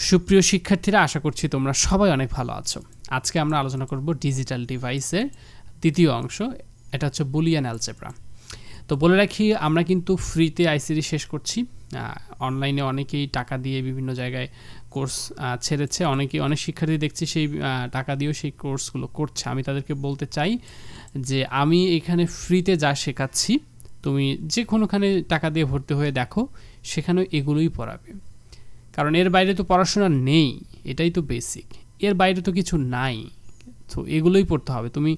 সুপ্রিয় শিক্ষার্থীরা, আশা করছি তোমরা সবাই অনেক ভালো আছো। আজকে আমরা আলোচনা করব ডিজিটাল ডিভাইসের দ্বিতীয় অংশ, এটা হচ্ছে বুলিয়ান অ্যালজেব্রা। তো বলে রাখি, আমরা কিন্তু ফ্রিতে আইসিটি শেষ করছি। অনলাইনে অনেকেই টাকা দিয়ে বিভিন্ন জায়গায় কোর্স ছেড়েছে, অনেক শিক্ষার্থী দেখছি সেই টাকা দিয়েও সেই কোর্সগুলো করছে। আমি তাদেরকে বলতে চাই যে আমি এখানে ফ্রিতে যা শেখাচ্ছি, তুমি যে কোনোখানে টাকা দিয়ে ভর্তি হয়ে দেখো, সেখানেও এগুলোই পড়াবে। কারণ এর বাইরে তো পড়াশোনা নেই, এটাই তো বেসিক। এর বাইরে তো কিছু নাই, তো এগুলোই পড়তে হবে। তুমি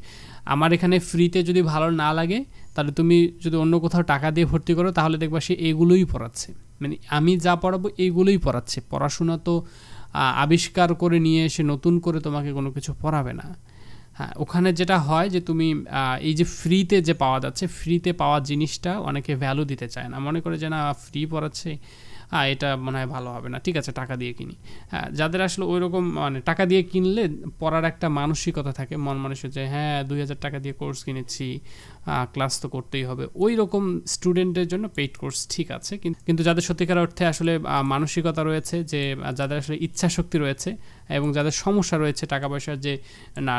আমার এখানে ফ্রিতে যদি ভালো না লাগে, তাহলে তুমি যদি অন্য কোথাও টাকা দিয়ে ভর্তি করো, তাহলে দেখবা সে এগুলোই পড়াচ্ছে। মানে আমি যা পড়াবো এগুলোই পড়াচ্ছে। পড়াশোনা তো আবিষ্কার করে নিয়ে এসে নতুন করে তোমাকে কোনো কিছু পড়াবে না। হ্যাঁ, ওখানে যেটা হয় যে তুমি এই যে ফ্রিতে যে পাওয়া যাচ্ছে, ফ্রিতে পাওয়া জিনিসটা অনেকে ভ্যালু দিতে চায় না, মনে করে যে না ফ্রি পড়াচ্ছে, এটা মনে হয় ভালো হবে না, ঠিক আছে টাকা দিয়ে কিনি। হ্যাঁ, যাদের আসলে ওই রকম মানে টাকা দিয়ে কিনলে পড়ার একটা মানসিকতা থাকে, মন মানুষের যে হ্যাঁ 2000 টাকা দিয়ে কোর্স কিনেছি, ক্লাস তো করতেই হবে, ওই রকম স্টুডেন্টের জন্য পেইড কোর্স ঠিক আছে। কিন্তু যাদের সত্যিকার অর্থে আসলে মানসিকতা রয়েছে, যে যাদের আসলে ইচ্ছা শক্তি রয়েছে এবং যাদের সমস্যা রয়েছে টাকা পয়সার, যে না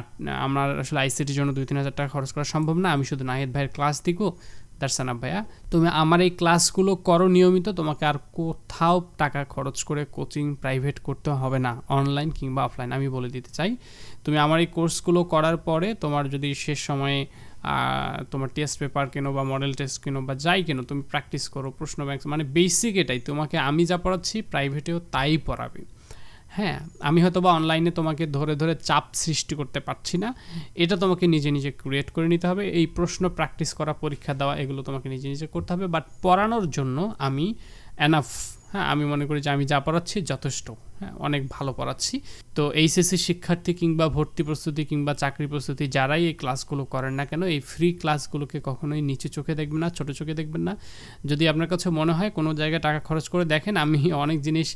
আমার আসলে আইসিটির জন্য 2-3 হাজার টাকা খরচ করা সম্ভব না, আমি শুধু নাহিদ ভাইয়ের ক্লাস দিব, দার্সানা ভাইয়া তুমি আমার এই ক্লাসগুলো করো নিয়মিত, তোমাকে আর কোথাও টাকা খরচ করে কোচিং প্রাইভেট করতে হবে না, অনলাইন কিংবা অফলাইন। আমি বলে দিতে চাই, তুমি আমার এই কোর্সগুলো করার পরে তোমার যদি শেষ সময়ে তোমার টেস্ট পেপার কেনো বা মডেল টেস্ট কেনো বা যাই কেনো, তুমি প্র্যাকটিস করো, প্রশ্ন ব্যাংক, মানে বেসিক এটাই তোমাকে আমি যা পড়াচ্ছি প্রাইভেটেও তাই পড়াবে। হ্যাঁ, আমি হয়তো বা অনলাইনে তোমাকে ধরে ধরে চাপ সৃষ্টি করতে পারছি না, এটা তোমাকে নিজে নিজে ক্রিয়েট করে নিতে হবে। এই প্রশ্ন প্র্যাকটিস করা, পরীক্ষা দেওয়া, এগুলো তোমাকে নিজে নিজে করতে হবে। বাট পড়ানোর জন্য আমি এনাফ, হ্যাঁ আমি মনে করি যে আমি যা পড়াচ্ছি যথেষ্ট, হ্যাঁ অনেক ভালো পড়াচ্ছি। তো এইচএসসি শিক্ষার্থী কিংবা ভর্তি প্রস্তুতি কিংবা চাকরি প্রস্তুতি যারাই এই ক্লাসগুলো করেন না কেন, এই ফ্রি ক্লাসগুলোকে কখনোই নিচু চোখে দেখবেন না, ছোটো চোখে দেখবেন না। যদি আপনার কাছে মনে হয় কোনো জায়গায় টাকা খরচ করে দেখেন, আমি অনেক জিনিস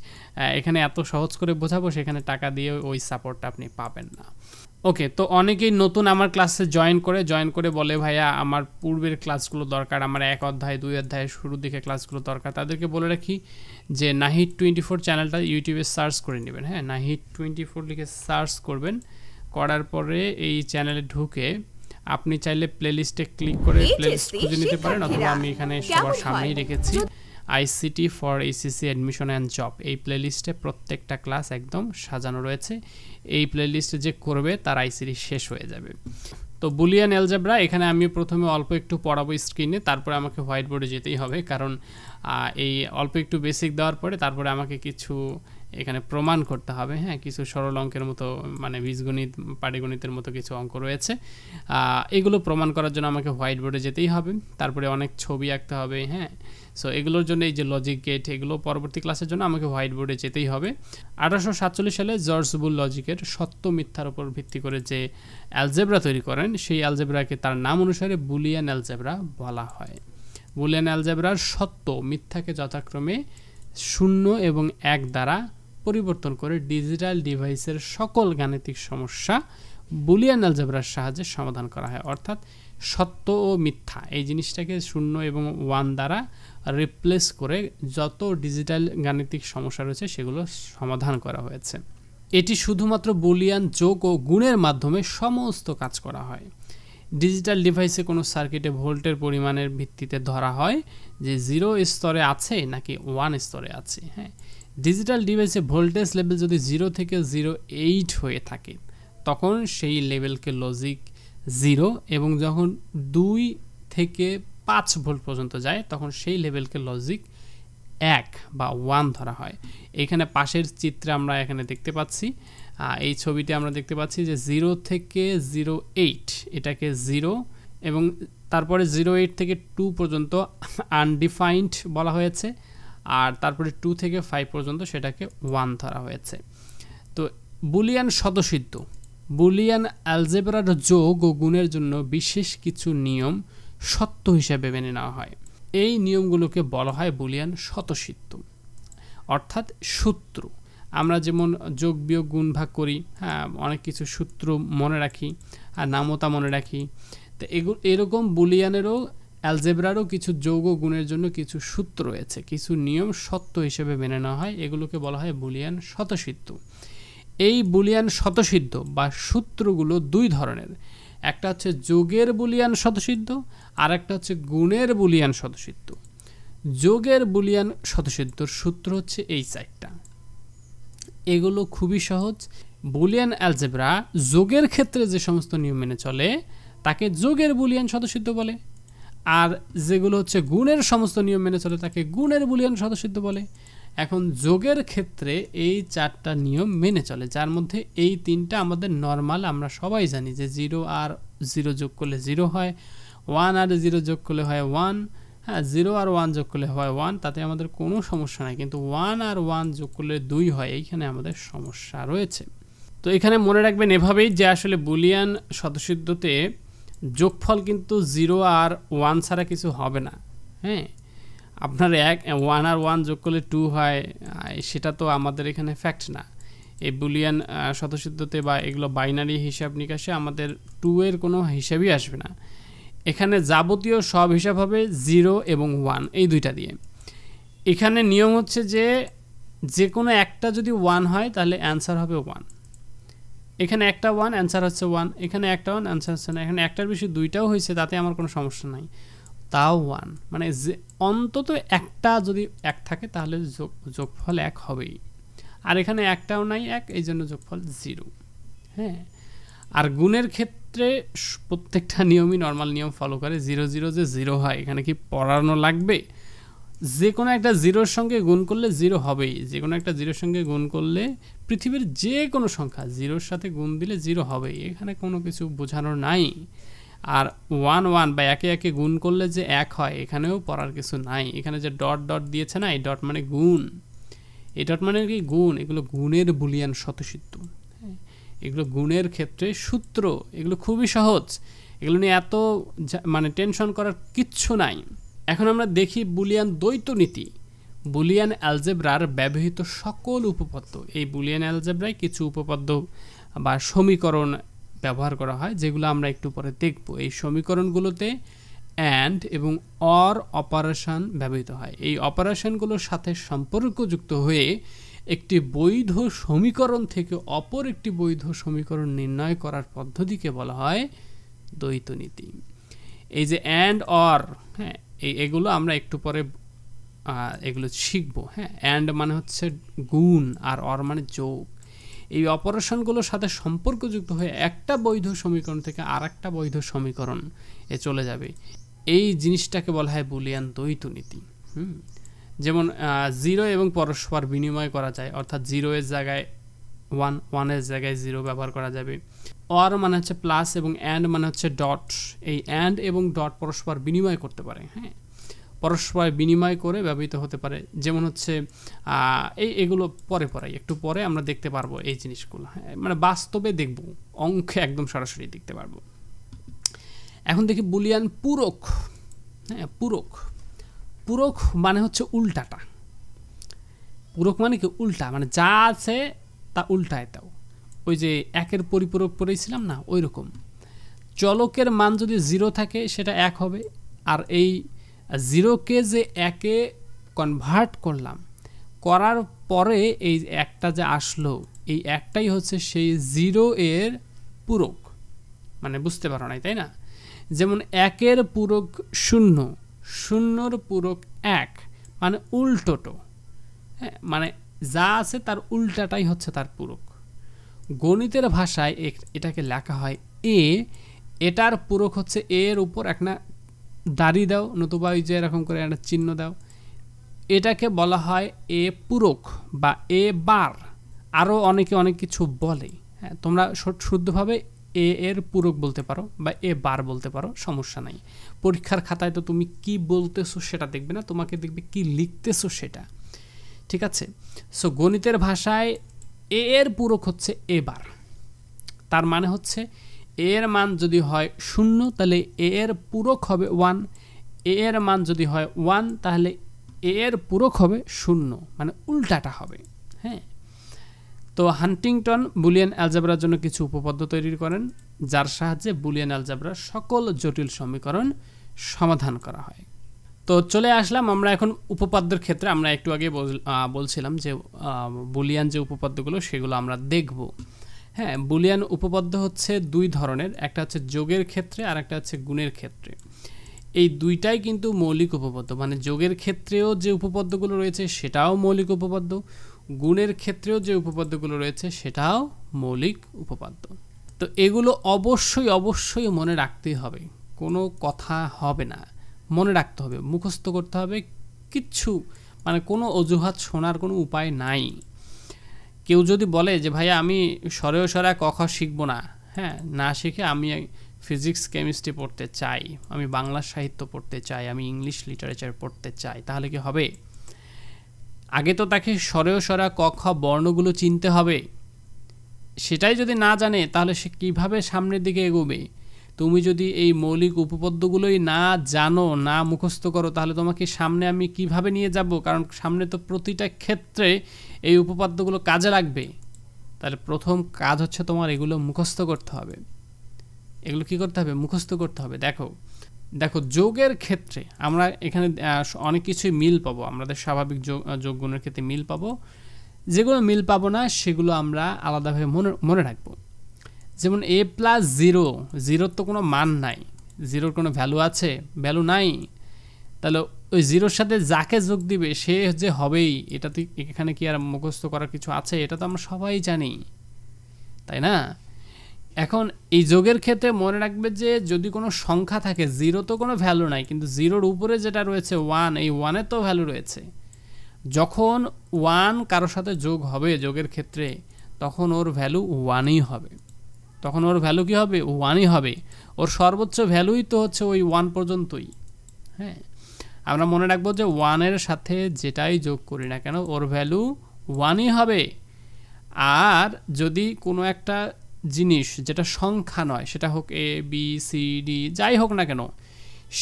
এখানে এত সহজ করে বোঝাবো, সেখানে টাকা দিয়ে ওই সাপোর্টটা আপনি পাবেন না। ওকে, তো অনেকেই নতুন আমার ক্লাসে জয়েন করে বলে ভাইয়া আমার পূর্বের ক্লাসগুলো দরকার, আমার 1 অধ্যায় 2 অধ্যায়ের শুরুর দিকে ক্লাসগুলো দরকার। তাদেরকে বলে রাখি যে নাহিদ 24 চ্যানেলটা ইউটিউবে সার্চ করে নেবেন। হ্যাঁ, নাহিদ 24 লিখে সার্চ করবেন, করার পরে এই চ্যানেলে ঢুকে আপনি চাইলে প্লেলিস্টে ক্লিক করে প্লেলিস্ট খুঁজে নিতে পারেন, অথবা আমি এখানে সবার সামনেই রেখেছি ICT for HSC admission and job. এই প্লেলিস্টে প্রত্যেকটা ক্লাস একদম সাজানো রয়েছে। এই প্লেলিস্টে যে করবে তার আইসিটি শেষ হয়ে যাবে। তো বুলিয়ান অ্যালজেব্রা এখানে আমি প্রথমে অল্প একটু পড়াবো স্ক্রিনে, তারপরে আমাকে হোয়াইট বোর্ডে যেতেই হবে, কারণ এই অল্প একটু বেসিক দেওয়ার পরে তারপরে আমাকে কিছু এখানে প্রমাণ করতে হবে। হ্যাঁ, কিছু সরল অঙ্কের মতো, মানে বীজগণিত, পাটিগণিতের মতো কিছু অঙ্ক রয়েছে, এগুলো প্রমাণ করার জন্য আমাকে হোয়াইট বোর্ডে যেতেই হবে। তারপরে অনেক ছবি আঁকতে হবে। হ্যাঁ, সো এগুলোর জন্য এই যে লজিক গেট, এগুলো পরবর্তী ক্লাসের জন্য আমাকে হোয়াইট বোর্ডে যেতেই হবে। 1847 সালে জর্জ বুল লজিকের সত্য মিথ্যার উপর ভিত্তি করে যে অ্যালজেব্রা তৈরি করেন, সেই অ্যালজেব্রাকে তার নাম অনুসারে বুলিয়ান অ্যালজেব্রা বলা হয়। বুলিয়ান অ্যালজেব্রার সত্য মিথ্যাকে যথাক্রমে 0 এবং 1 দ্বারা পরিবর্তন করে ডিজিটাল ডিভাইসের সকল গাণিতিক সমস্যা বুলিয়ান অ্যালজেব্রার সাহায্যে সমাধান করা হয়। অর্থাৎ সত্য ও মিথ্যা এই জিনিসটাকে 0 এবং 1 দ্বারা রিপ্লেস করে যত ডিজিটাল গাণিতিক সমস্যা রয়েছে সেগুলো সমাধান করা হয়েছে। এটি শুধুমাত্র বুলিয়ান যোগ ও গুণের মাধ্যমে সমস্ত কাজ করা হয়। ডিজিটাল ডিভাইসে কোনো সার্কিটে ভোল্টের পরিমাণের ভিত্তিতে ধরা হয় যে 0 স্তরে আছে নাকি 1 স্তরে আছে। হ্যাঁ, ডিজিটাল ডিভাইসে ভোল্টেজ লেভেল যদি 0 থেকে 0.8 হয়ে থাকে, তখন সেই লেভেলকে লজিক 0, এবং যখন 2 থেকে 5 ভোল্ট পর্যন্ত যায় তখন সেই লেভেলকে লজিক 1 বা 1 ধরা হয়। এখানে পাশের চিত্রে আমরা এখানে দেখতে পাচ্ছি, এই ছবিতে আমরা দেখতে পাচ্ছি যে 0 থেকে 0.8 এটাকে 0, এবং তারপরে 0.8 থেকে 2 পর্যন্ত আনডিফাইন্ড বলা হয়েছে, আর তারপরে 2 থেকে 5 পর্যন্ত সেটাকে 1 ধরা হয়েছে। তো বুলিয়ান স্বতঃসিদ্ধ, বুলিয়ান অ্যালজেব্রার যোগ ও গুণের জন্য বিশেষ কিছু নিয়ম সত্য হিসেবে মেনে নেওয়া হয়। এই নিয়মগুলোকে বলা হয় বুলিয়ান স্বতঃসিদ্ধ, অর্থাৎ সূত্র। আমরা যেমন যোগ বিয়োগ গুণ ভাগ করি, হ্যাঁ অনেক কিছু সূত্র মনে রাখি আর নামতা মনে রাখি, তো এরকম বুলিয়ানেরও অ্যালজেব্রারও কিছু যৌগ গুণের জন্য কিছু সূত্র রয়েছে, কিছু নিয়ম সত্য হিসেবে মেনে নেওয়া হয়, এগুলোকে বলা হয় বুলিয়ান স্বতঃসিদ্ধ। এই বুলিয়ান স্বতঃসিদ্ধ বা সূত্রগুলো দুই ধরনের, একটা হচ্ছে যোগের বুলিয়ান স্বতঃসিদ্ধ আর একটা হচ্ছে গুণের বুলিয়ান স্বতঃসিদ্ধ। যোগের বুলিয়ান স্বতঃসিদ্ধর সূত্র হচ্ছে এই চারটা, এগুলো খুবই সহজ। বুলিয়ান অ্যালজেব্রা যোগের ক্ষেত্রে যে সমস্ত নিয়ম মেনে চলে তাকে যোগের বুলিয়ান স্বতঃসিদ্ধ বলে, আর যেগুলো হচ্ছে গুণের সমস্ত নিয়ম মেনে চলে তাকে গুণের বুলিয়ান স্বতঃসিদ্ধ বলে। এখন যোগের ক্ষেত্রে এই চারটা নিয়ম মেনে চলে, যার মধ্যে এই তিনটা আমাদের নর্মাল, আমরা সবাই জানি যে 0 আর 0 যোগ করলে 0 হয়, 1 আর 0 যোগ করলে হয় 1, হ্যাঁ 0 আর 1 যোগ করলে হয় 1, তাতে আমাদের কোনো সমস্যা নাই। কিন্তু 1 আর 1 যোগ করলে 2 হয়, এইখানে আমাদের সমস্যা রয়েছে। তো এখানে মনে রাখবেন এভাবেই যে আসলে বুলিয়ান স্বতঃসিদ্ধতে যোগফল কিন্তু 0 আর 1 ছাড়া কিছু হবে না। হ্যাঁ, আপনার 1 আর 1 যোগ করলে 2 হয়, সেটা তো আমাদের এখানে ফ্যাক্ট না। এই বুলিয়ান স্বতঃসিদ্ধতে বা এগুলো বাইনারি হিসাব নিকাশে আমাদের 2 এর কোনো হিসাবই আসবে না। এখানে যাবতীয় সব হিসাব হবে 0 এবং 1 এই দুইটা দিয়ে। এখানে নিয়ম হচ্ছে যে কোনো একটা যদি 1 হয় তাহলে অ্যান্সার হবে 1। এখানে একটা 1 অ্যান্সার হচ্ছে 1, এখানে একটা 1 অ্যান্সার হচ্ছে না, এখানে একটার বেশি দুইটাও হয়েছে তাতে আমার কোনো সমস্যা নাই, তাও 1। মানে যে অন্তত একটা যদি 1 থাকে তাহলে যোগফল 1 হবেই, আর এখানে একটাও নাই 1, এই জন্য যোগফল 0। হ্যাঁ, আর গুণের ক্ষেত্রে প্রত্যেকটা নিয়মই নর্মাল নিয়ম ফলো করে। 0 0 যে 0 হয় এখানে কি পড়ানো লাগবে? যে কোনো একটা 0-র সঙ্গে গুণ করলে 0 হবেই, যে কোনো একটা 0-র সঙ্গে গুণ করলে পৃথিবীর যে কোনো সংখ্যা 0-র সাথে গুণ দিলে 0 হবেই, এখানে কোনো কিছু বোঝানোর নাই। আর 1 1 বা একে একে গুণ করলে যে 1 হয় এখানেও পড়ার কিছু নাই। এখানে যে ডট ডট দিয়েছে না, এই ডট মানে গুণ, এই ডট মানে কি গুণ, এগুলো গুণের বুলিয়ান স্বতঃসিদ্ধ। এগুলো গুণের ক্ষেত্রে সূত্র, এগুলো খুবই সহজ, এগুলো নিয়ে এত মানে টেনশন করার কিচ্ছু নাই। এখন আমরা দেখি বুলিয়ান দ্বৈত নীতি। বুলিয়ান অ্যালজেব্রার ব্যবহৃত সকল উপপাদ্য, এই বুলিয়ান অ্যালজেব্রায় কিছু উপপাদ্য বা সমীকরণ ব্যবহার করা হয় যেগুলো আমরা একটু পরে দেখব। এই সমীকরণগুলোতে অ্যান্ড এবং অর অপারেশন ব্যবহৃত হয়। এই অপারেশনগুলোর সাথে সম্পর্কযুক্ত হয়ে একটি বৈধ সমীকরণ থেকে অপর একটি বৈধ সমীকরণ নির্ণয় করার পদ্ধতিকে বলা হয় দ্বৈত নীতি। এই যে অ্যান্ড অর, হ্যাঁ এগুলো আমরা একটু পরে এগুলো শিখবো। হ্যাঁ, অ্যান্ড মানে হচ্ছে গুণ আর অর মানে যোগ। এই অপারেশনগুলোর সাথে সম্পর্কযুক্ত হয়ে একটা বৈধ সমীকরণ থেকে আর একটা বৈধ সমীকরণ চলে যাবে, এই জিনিসটাকে বলা হয় বুলিয়ান দ্বৈত নীতি। যেমন 0 এবং পরস্পর বিনিময় করা যায়, অর্থাৎ 0 এর জায়গায় 1, 1 এর জায়গায় 0 ব্যবহার করা যাবে। অর মানে হচ্ছে প্লাস এবং অ্যান্ড মানে হচ্ছে ডট, এই অ্যান্ড এবং ডট পরস্পর বিনিময় করতে পারে। হ্যাঁ, পরস্পর বিনিময় করে ব্যবহৃত হতে পারে। যেমন হচ্ছে এগুলো পরে একটু পরে আমরা দেখতে পারবো এই জিনিসগুলো। হ্যাঁ, মানে বাস্তবে দেখব, অঙ্কে একদম সরাসরি দেখতে পারবো। এখন দেখি বুলিয়ান পূরক। হ্যাঁ, পূরক মানে হচ্ছে উল্টাটা। পূরক মানে কি উল্টা, মানে যা আছে তা উল্টায় দাও। ওই যে একের পরিপূরক পড়েছিলাম না, ওই রকম। চলকের মান যদি 0 থাকে সেটা 1 হবে, আর এই 0কে যে 1-এ কনভার্ট করার পরে এই একটা যে আসলো, এই একটাই হচ্ছে সেই 0 এর পূরক। মানে বুঝতে পারো নাই, তাই না? যেমন 1-এর পূরক 0, 0-র পূরক 1, মানে উল্টোটো। হ্যাঁ, মানে যা আছে তার উল্টাটাই হচ্ছে তার পূরক। গণিতের ভাষায় এটাকে লেখা হয় এ, এটার পূরক হচ্ছে এ এর উপর একটা দাড়ি দাও, নতুবা ওই যে এরকম করে একটা চিহ্ন দাও, এটাকে বলা হয় এ পূরক বা এ বার। আরও অনেকে অনেক কিছু বলে। হ্যাঁ, তোমরা শুদ্ধভাবে এ এর পূরক বলতে পারো বা এ বার বলতে পারো, সমস্যা নাই। পরীক্ষার খাতায় তো তুমি কি বলতেছো সেটা দেখবে না, তোমাকে দেখবে কি লিখতেছো সেটা। ঠিক আছে? সো গণিতের ভাষায় এ এর পূরক হচ্ছে এ বার। তার মানে হচ্ছে এ এর মান যদি হয় 0 তাহলে এ এর পূরক হবে 1, এ এর মান যদি হয় 1 তাহলে এ এর পূরক হবে 0, মানে উল্টাটা হবে। হ্যাঁ, তো হান্টিংটন বুলিয়ান অ্যালজেব্রার জন্য কিছু উপপাদ্য তৈরি করেন যার সাহায্যে বুলিয়ান অ্যালজেব্রার সকল জটিল সমীকরণ সমাধান করা হয়। তো চলে আসলাম আমরা এখন উপপাদ্যের ক্ষেত্রে। আমরা একটু আগে বলছিলাম যে বুলিয়ান যে উপপাদ্যগুলো সেগুলো আমরা দেখব। হ্যাঁ, বুলিয়ান উপপাদ্য হচ্ছে দুই ধরনের, একটা হচ্ছে যোগের ক্ষেত্রে আর একটা হচ্ছে গুণের ক্ষেত্রে। এই দুইটাই কিন্তু মৌলিক উপপাদ্য, মানে যোগের ক্ষেত্রেও যে উপপাদ্যগুলো রয়েছে সেটাও মৌলিক উপপাদ্য, গুণের ক্ষেত্রেও যে উপপাদ্যগুলো রয়েছে সেটাও মৌলিক উপপাদ্য। তো এগুলো অবশ্যই অবশ্যই মনে রাখতেই হবে, কোনো কথা হবে না, মনে রাখতে হবে, মুখস্থ করতে হবে, কিচ্ছু মানে কোনো অজুহাত শোনার কোনো উপায় নাই। কেউ যদি বলে যে ভাইয়া আমি সরেও সরা ক খ শিখবো না, হ্যাঁ, না শিখে আমি ফিজিক্স কেমিস্ট্রি পড়তে চাই, আমি বাংলা সাহিত্য পড়তে চাই, আমি ইংলিশ লিটারেচার পড়তে চাই, তাহলে কি হবে? আগে তো তাকে সরেও সরা ক খ বর্ণগুলো চিনতে হবে। সেটাই যদি না জানে তাহলে সে কীভাবে সামনের দিকে এগোবে? তুমি যদি এই মৌলিক উপপাদ্যগুলোই না জানো, না মুখস্থ করো, তাহলে তোমাকে সামনে আমি কিভাবে নিয়ে যাব? কারণ সামনে তো প্রতিটা ক্ষেত্রে এই উপপাদ্যগুলো কাজে লাগবে। তাহলে প্রথম কাজ হচ্ছে তোমার এগুলো মুখস্থ করতে হবে। এগুলো কি করতে হবে? মুখস্থ করতে হবে। দেখো যোগের ক্ষেত্রে আমরা এখানে অনেক কিছুই মিল পাবো, আমাদের স্বাভাবিক যোগ গুণের ক্ষেত্রে মিল পাবো। যেগুলো মিল পাবো না সেগুলো আমরা আলাদাভাবে মনে রাখবো। যেমন a প্লাস জিরো, জিরোর তো কোনো মান নাই, জিরোর কোনো ভ্যালু আছে? ভ্যালু নাই। তাহলে ওই জিরোর সাথে যাকে যোগ দিবে সে যে হবেই, এটা তো এখানে কি আর মুখস্থ করার কিছু আছে? এটা তো আমরা সবাই জানি, তাই না? এখন এই যোগের ক্ষেত্রে মনে রাখবে যে যদি কোনো সংখ্যা থাকে, জিরো তো কোনো ভ্যালু নাই, কিন্তু জিরোর উপরে যেটা রয়েছে ওয়ান, এই ওয়ানের তো ভ্যালু রয়েছে। যখন ওয়ান কারোর সাথে যোগ হবে যোগের ক্ষেত্রে, তখন ওর ভ্যালু ওয়ানই হবে। তখন ওর ভ্যালু কী হবে? ওয়ানই হবে। ওর সর্বোচ্চ ভ্যালুই তো হচ্ছে ওই ওয়ান পর্যন্তই। হ্যাঁ, আমরা মনে রাখবো যে ওয়ানের সাথে যেটাই যোগ করি না কেন ওর ভ্যালু ওয়ানই হবে। আর যদি কোনো একটা জিনিস যেটা সংখ্যা নয়, সেটা হোক এ বি সি ডি যাই হোক না কেন,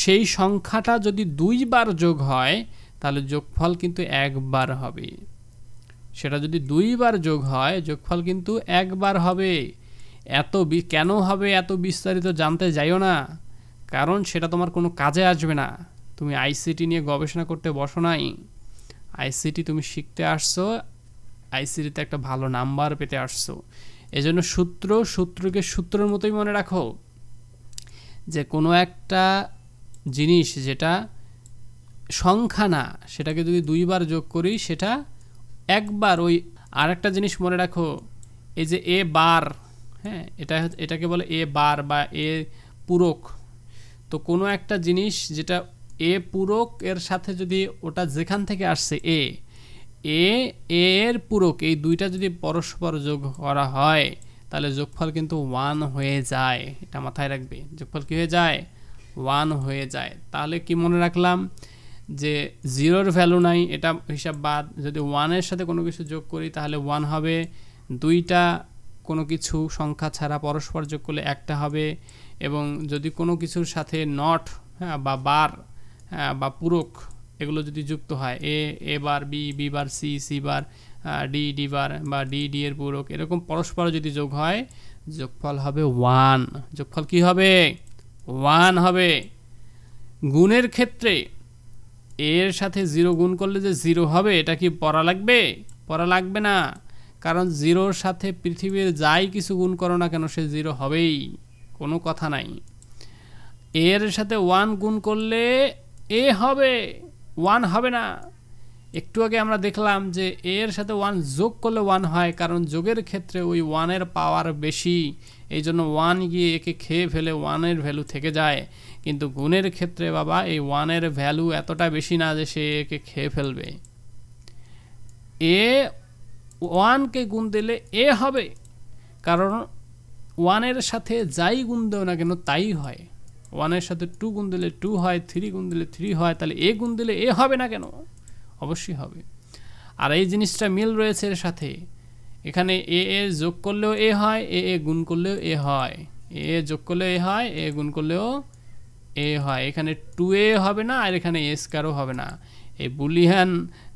সেই সংখ্যাটা যদি দুইবার যোগ হয় তাহলে যোগফল কিন্তু একবার হবে। সেটা যদি দুইবার যোগ হয় যোগফল কিন্তু একবার হবে। কেন হবে এত বিস্তারিত জানতে যাইও না, কারণ সেটা তোমার কোনো কাজে আসবে না। তুমি আইসিটি নিয়ে গবেষণা করতে বসো নাই, আইসিটি তুমি শিখতে আসছো, আইসিটিতে একটা ভালো নাম্বার পেতে আসছো। এজন্য সূত্রকে সূত্রের মতোই মনে রাখো, যে কোনো একটা জিনিস যেটা সংখ্যা না সেটাকে যদি দুইবার যোগ করি সেটা একবার। ওই আর একটা জিনিস মনে রাখো, এই যে এ বার, হ্যাঁ, এটাকে বলে এ বার বা এ পূরক। তো কোনো একটা জিনিস যেটা এ পূরক এর সাথে যদি ওটা যেখান থেকে আসছে এর পূরক, এই দুইটা যদি পরস্পর যোগ করা হয় তাহলে যোগফল কিন্তু ওয়ান হয়ে যায়। এটা মাথায় রাখবে, যোগফল কী হয়ে যায়? ওয়ান হয়ে যায়। তাহলে কি মনে রাখলাম? যে জিরোর ভ্যালু নাই, এটা হিসাব বাদ। যদি ওয়ানের সাথে কোনো কিছু যোগ করি তাহলে ওয়ান হবে। দুইটা কোনো কিছু সংখ্যা ছাড়া পরস্পর যোগ করলে একটা হবে। এবং যদি কোনো কিছুর সাথে নট, হ্যাঁ, বা বার, হ্যাঁ, বা পূরক, এগুলো যদি যুক্ত হয়, A bar, B bar, C bar, D bar, বা ডি এর পূরক, এরকম পরস্পর যদি যোগ হয় যোগফল হবে ওয়ান। যোগফল কি হবে? ওয়ান হবে। গুণের ক্ষেত্রে এর সাথে জিরো গুণ করলে যে জিরো হবে এটা কি পড়া লাগবে? পড়া লাগবে না, কারণ জিরোর সাথে পৃথিবীর যাই কিছু গুণ করো না কেন সে জিরো হবেই, কোনো কথা নাই। এর সাথে ওয়ান গুণ করলে এ হবে, ওয়ান হবে না। একটু আগে আমরা দেখলাম যে এর সাথে ওয়ান যোগ করলে ওয়ান হয়, কারণ যোগের ক্ষেত্রে ওই ওয়ানের পাওয়ার বেশি, এই জন্য ওয়ান গিয়ে একে খেয়ে ফেলে ওয়ানের ভ্যালু থেকে যায়। কিন্তু গুণের ক্ষেত্রে বাবা এই ওয়ানের ভ্যালু এতটা বেশি না যে সে একে খেয়ে ফেলবে। এ ওয়ানকে গুণ দিলে এ হবে, কারণ ওয়ানের সাথে যাই গুণ দেও না কেন তাই হয়। ওয়ানের সাথে টু গুণ দিলে টু হয়, থ্রি গুণ দিলে থ্রি হয়, তাহলে এ গুণ দিলে এ হবে না কেন? অবশ্যই হবে। আর এই জিনিসটা মিল রয়েছে এর সাথে, এখানে এ যোগ করলেও এ হয়, এ গুণ করলেও এ হয়, এ যোগ করলেও এ হয়, এ গুণ করলেও এ হয়। এখানে টু এ হবে না, আর এখানে এ স্কয়ারও হবে না। এই বুলিয়ান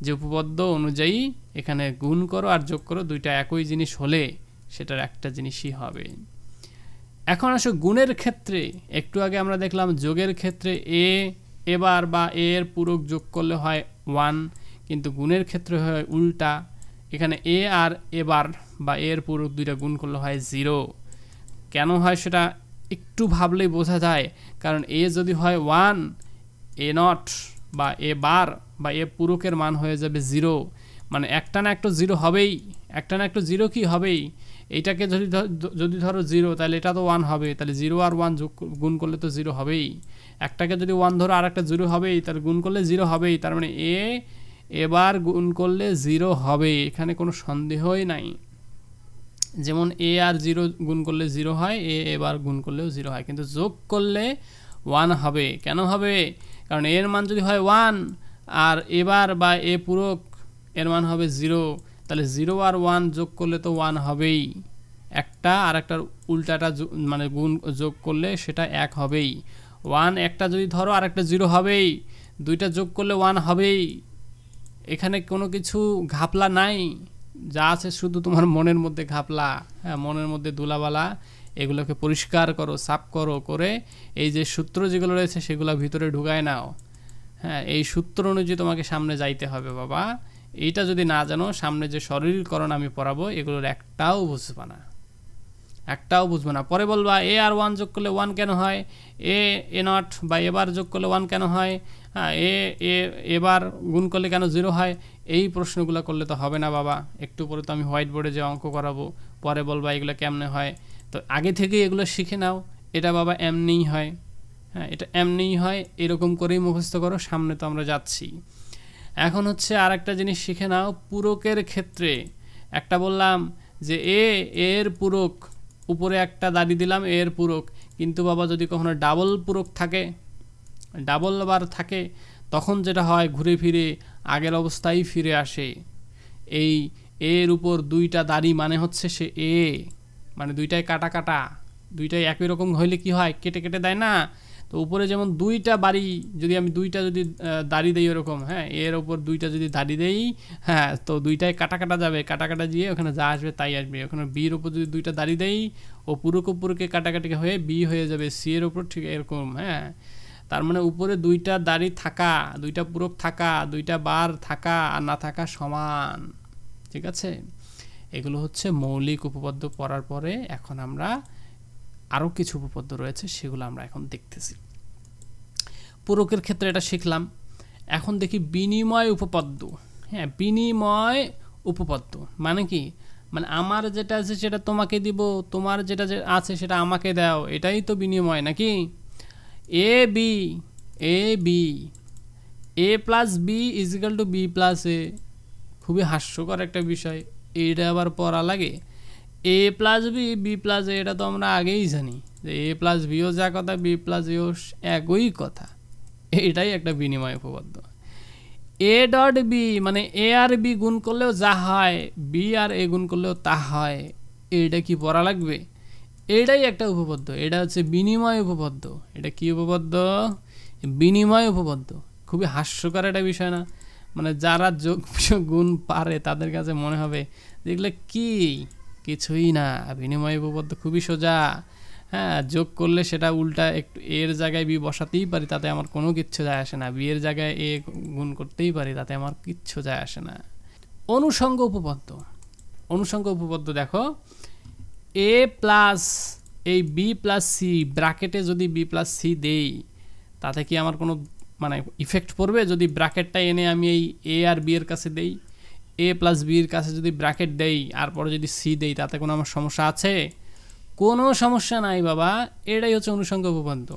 যে উপপাদ্য অনুযায়ী এখানে গুণ করো আর যোগ করো, দুইটা একই জিনিস হলে সেটার একটা জিনিসই হবে। এখন আসো গুণের ক্ষেত্রে, একটু আগে আমরা দেখলাম যোগের ক্ষেত্রে এবার বা এর পূরক যোগ করলে হয় 1, কিন্তু গুণের ক্ষেত্রে হয় উল্টা। এখানে আর এবার বা এর পূরক দুইটা গুণ করলে হয় 0। কেন হয় সেটা একটু ভাবলেই বোঝা যায়, কারণ যদি হয় 1, এ নট বা এ বার বা এ পূরকের মান হয়ে যাবে 0, মানে একটা না একটা 0 হবেই, একটা না একটা 0 কি হবেই। এইটাকে যদি ধরো 0, তাহলে এটা তো 1 হবে, তাহলে 0 আর 1 গুণ করলে তো 0 হবেই। একটাকে যদি 1 ধরো আর একটা 0 হবেই, তাহলে গুণ করলে 0 হবেই, তার মানে এবার গুণ করলে 0 হবে, এখানে কোনো সন্দেহই নাই। যেমন আর 0 গুণ করলে 0 হয়, এবার গুণ করলেও 0 হয়, কিন্তু যোগ করলে 1 হবে। কেন হবে? কারণ এর মান যদি হয় 1 আর এবার বা এ পূরক এর মান হবে 0, তাহলে 0 আর 1 যোগ করলে তো 1 হবেই। একটা আর একটার উল্টাটা মানে গুণ যোগ করলে সেটা 1 হবেই। 1 একটা যদি ধরো আর একটা 0 হবেই, দুইটা যোগ করলে 1 হবেই। এখানে কোনো কিছু ঘাপলা নাই, যা আছে শুধু তোমার মনের মধ্যে ঘাপলা। হ্যাঁ, মনের মধ্যে ধুলাবালা, এগুলোকে পরিষ্কার করো, সাফ করো, করে এই যে সূত্র যেগুলো রয়েছে সেগুলো ভিতরে ঢুকায় নাও। হ্যাঁ, এই সূত্র অনুযায়ী তোমাকে সামনে যাইতে হবে বাবা। এইটা যদি না জানো, সামনে যে সরলীকরণ আমি পড়াবো এগুলোর একটাও বুঝবা না, একটাও বুঝবো না। পরে বলবা এ আর 1 যোগ করলে 1 কেন হয়, এ নট বা এবার যোগ করলে 1 কেন হয়, হ্যাঁ এবার গুণ করলে কেন 0 হয়। এই প্রশ্নগুলো করলে তো হবে না বাবা। একটু পরে তো আমি হোয়াইট বোর্ডে যে অঙ্ক করাবো, পরে বলবা এগুলো কেমনে হয়। তো আগে থেকেই এগুলো শিখে নাও, এটা বাবা এমনিই হয়। হ্যাঁ, এটা এমনিই হয়, এরকম করেই মুখস্থ করো, সামনে তো আমরা যাচ্ছি। এখন হচ্ছে আর একটা জিনিস শিখে নাও, পূরকের ক্ষেত্রে একটা বললাম যে এর পূরক, উপরে একটা দাঁড়িয়ে দিলাম এর পূরক, কিন্তু বাবা যদি কখনো ডাবল পূরক থাকে, ডাবল বার থাকে, তখন যেটা হয় ঘুরে ফিরে আগের অবস্থায় ফিরে আসে। এই এর উপর দুইটা দাড়ি মানে হচ্ছে সে মানে দুইটাই কাটা কাটা, দুইটাই একই রকম হইলে কি হয়, কেটে কেটে দেয় না। তো উপরে যেমন দুইটা বাড়ি, যদি আমি দুইটা যদি দাড়ি দেই ওরকম, হ্যাঁ এর ওপর দুইটা যদি দাড়ি দেই, হ্যাঁ তো দুইটাই কাটা কাটা যাবে, কাটা কাটা দিয়ে ওখানে যা আসবে তাই আসবে। ওখানে বির ওপর যদি দুইটা দাড়ি দেই, ও পুরোকে কাটাকাটি হয়ে বি হয়ে যাবে সি এর ওপর, ঠিক এরকম। হ্যাঁ, তার মানে উপরে দুইটা দাড়ি থাকা, দুইটা পূরক থাকা, দুইটা বার থাকা আর না থাকা সমান, ঠিক আছে। এগুলো হচ্ছে মৌলিক উপপাদ্য পড়ার পরে এখন আমরা আরও কিছু উপপাদ্য রয়েছে সেগুলো আমরা এখন দেখতেছি। পূরকের ক্ষেত্রে এটা শিখলাম। এখন দেখি বিনিময় উপপাদ্য। হ্যাঁ, বিনিময় উপপাদ্য মানে কি, মানে আমার যেটা আছে সেটা তোমাকে দিব, তোমার যেটা আছে সেটা আমাকে দাও, এটাই তো বিনিময় নাকি। A B A plus B is equal to B plus A, খুবই হাস্যকর একটা বিষয়, এইটা আবার পড়া লাগে। A plus B plus A, এটা তো আমরা আগেই জানি যে এ প্লাস বিও যা কথা, বি প্লাস এও একই কথা। এটাই একটা বিনিময় উপপাদ্য। এ ডট বি মানে এ আর বি গুণ করলেও যা হয়, বি আর এ গুণ করলেও তা হয়, এইটা কি পড়া লাগবে। এটাই একটা উপপাদ্য, এটা হচ্ছে বিনিময় উপপাদ্য। এটা কি উপপাদ্য? বিনিময় উপপাদ্য। খুবই হাস্যকর একটা বিষয় না? মানে যারা যোগ গুণ পারে তাদের কাছে মনে হবে যেগুলো কি কিছুই না, বিনিময় উপপাদ্য খুবই সোজা। হ্যাঁ, যোগ করলে সেটা উল্টা একটু এর জায়গায় বি বসাতেই পারি, তাতে আমার কোনো কিচ্ছু যায় আসে না। বি এর জায়গায় এ গুণ করতেই পারি, তাতে আমার কিচ্ছু যায় আসে না। অনুষঙ্গ উপপাদ্য। অনুষঙ্গ উপপাদ্য দেখো, এ প্লাস এই বি প্লাস সি ব্র্যাকেটে যদি বি প্লাস সি দেই, তাতে কি আমার কোনো মানে ইফেক্ট পড়বে? যদি ব্র্যাকেটটা এনে আমি এই এ আর বি এর কাছে দেই, এ প্লাস বির কাছে যদি ব্র্যাকেট দেই আর পরে যদি সি দেই, তাতে কোনো আমার সমস্যা আছে? কোনো সমস্যা নাই বাবা। এটাই হচ্ছে অনুষঙ্গ উপপাদ্য।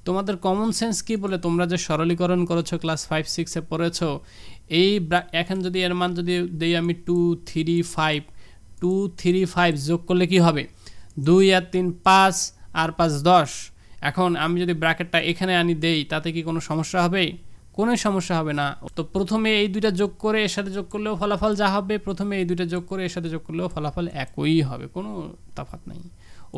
তোমাদের কমন সেন্স কি বলে, তোমরা যে সরলীকরণ করেছো ক্লাস 5-6-এ পড়েছো, এই এখন যদি এর মান যদি দেই আমি 2 3 5, 2 3 5 যোগ করলে কি হবে? 2 আর 3 5 আর 5 10। এখন আমি যদি ব্র্যাকেটটা এখানে আনি দেই, তাতে কি কোনো সমস্যা হবে? কোনো সমস্যা হবে না। তো প্রথমে এই দুইটা যোগ করে এর সাথে যোগ করলেও ফলাফল যা হবে, প্রথমে এই দুইটা যোগ করে এর সাথে যোগ করলেও ফলাফল একই হবে, কোনো তফাৎ নাই।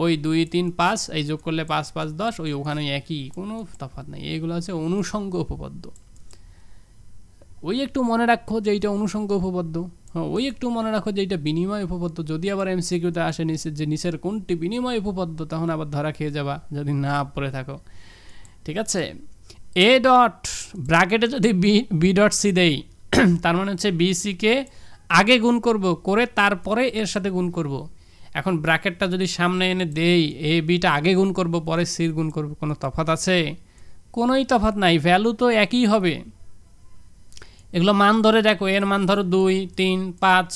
ওই 2 3 5 এই যোগ করলে 5 5 10, ওই ওখানে একই, কোনো তফাৎ নাই। এইগুলো হচ্ছে অনুষঙ্গ উপপাদ্য। ওই একটু মনে রাখো যে এইটা অনুষঙ্গ উপপাদ্য। ওই একটু মনে রাখো যে এটা বিনিময় উপপাদ্য। যদি আবার এমসিকিউতে আসে নিচে যে নিচের কোনটি বিনিময় উপপাদ্য, তখন আবার ধরা খেয়ে যাবা যদি না পড়ে থাকো। ঠিক আছে, এ ডট ব্র্যাকেটে যদি বি ডট সি দেই তার মানে হচ্ছে বি সিকে আগে গুণ করব, করে তারপরে এর সাথে গুণ করব। এখন ব্র্যাকেটটা যদি সামনে এনে দেই, এ বিটা আগে গুণ করব পরে সির গুণ করব, কোনো তফাৎ আছে? কোনোই তফাৎ নাই, ভ্যালু তো একই হবে। এগুলো মান ধরে দেখো, এর মান ধরো 2 3 5,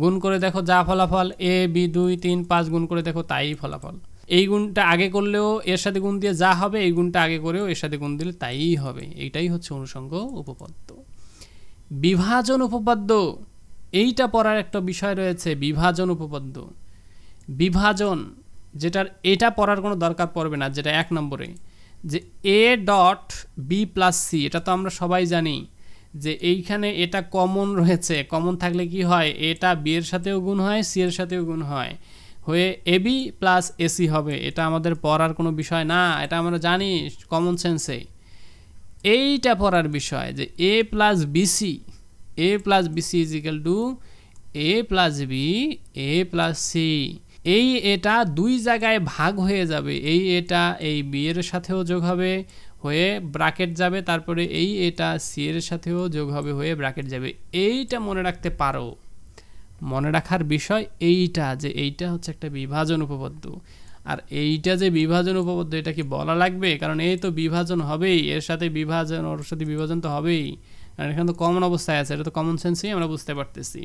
গুণ করে দেখো যা ফলাফল, এ বি 2 3 5 গুণ করে দেখো তাই ফলাফল। এই গুণটা আগে করলেও এর সাথে গুণ দিয়ে যা হবে, এই গুণটা আগে করেও এর সাথে গুণ দিলে তাই হবে। এইটাই হচ্ছে অনুষঙ্গ উপপাদ্য। বিভাজন উপপাদ্য, এইটা পড়ার একটা বিষয় রয়েছে, বিভাজন উপপাদ্য। বিভাজন যেটার এটা পড়ার কোনো দরকার পড়বে না, যেটা 1 নম্বরে, যে A dot B plus C, এটা তো আমরা সবাই জানি যে এইখানে এটা কমন রয়েছে। কমন থাকলে কি হয়, এটা বি এর সাথেও গুণ হয়, সি এর সাথেও গুণ হয়, হয়ে এ বি প্লাস এসি হবে। এটা আমাদের পড়ার কোনো বিষয় না, এটা আমরা জানি কমন সেন্সে। এইটা পড়ার বিষয় যে A plus BC, A plus BC is equal to A plus B A plus C. এই এটা দুই জায়গায় ভাগ হয়ে যাবে, এই এটা এই বি এর সাথেও যোগ হবে হয়ে ব্র্যাকেট যাবে, তারপরে এই এটা সি এর সাথেও যোগ হবে হয়ে ব্র্যাকেট যাবে। এইটা মনে রাখতে পারো, মনে রাখার বিষয় এইটা, যে এইটা হচ্ছে একটা বিভাজন উপপাদ্য। আর এইটা যে বিভাজন উপপাদ্য, এটা কি বলা লাগবে? কারণ এই তো বিভাজন হবেই, এর সাথে বিভাজন, ওর সাথে বিভাজন তো হবেই, কারণ এখানে তো কমন অবস্থায় আছে, এটা তো কমন সেন্সেই আমরা বুঝতে পারতেছি।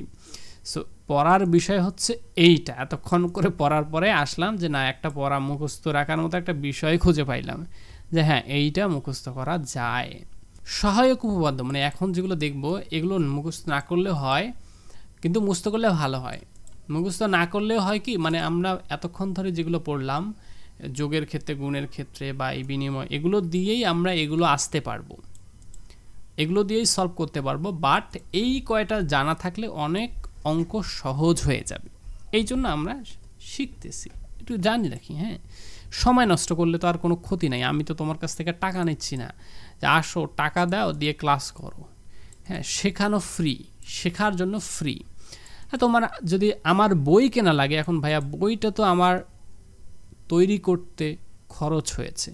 সো পড়ার বিষয় হচ্ছে এইটা। এতক্ষণ করে পড়ার পরে আসলাম যে না, একটা পড়া মুখস্থ রাখার মতো একটা বিষয় খুঁজে পাইলাম যে হ্যাঁ এইটা মুখস্থ করা যায়। সহায়ক উপপাদ্য মানে এখন যেগুলো দেখব, এগুলো মুখস্থ না করলেও হয়, কিন্তু মুখস্থ করলে ভালো হয়। মুখস্থ না করলেও হয় কি, মানে আমরা এতক্ষণ ধরে যেগুলো পড়লাম যোগের ক্ষেত্রে, গুণের ক্ষেত্রে বা এই বিনিময়, এগুলো দিয়েই আমরা এগুলো আসতে পারবো, এগুলো দিয়েই সলভ করতে পারবো। বাট এই কয়টা জানা থাকলে অনেক অঙ্ক সহজ হয়ে যাবে, এই জন্য আমরা শিখতেছি, একটু জানি রাখি। হ্যাঁ, সময় নষ্ট করলে তো আর কোনো ক্ষতি নাই। আমি তো তোমার কাছ থেকে টাকা নিচ্ছি না যে আসো টাকা দাও দিয়ে ক্লাস করো। হ্যাঁ, শেখানো ফ্রি, শেখার জন্য ফ্রি। হ্যাঁ, তোমার যদি আমার বই কেনা লাগে, এখন ভাইয়া বইটা তো আমার তৈরি করতে খরচ হয়েছে,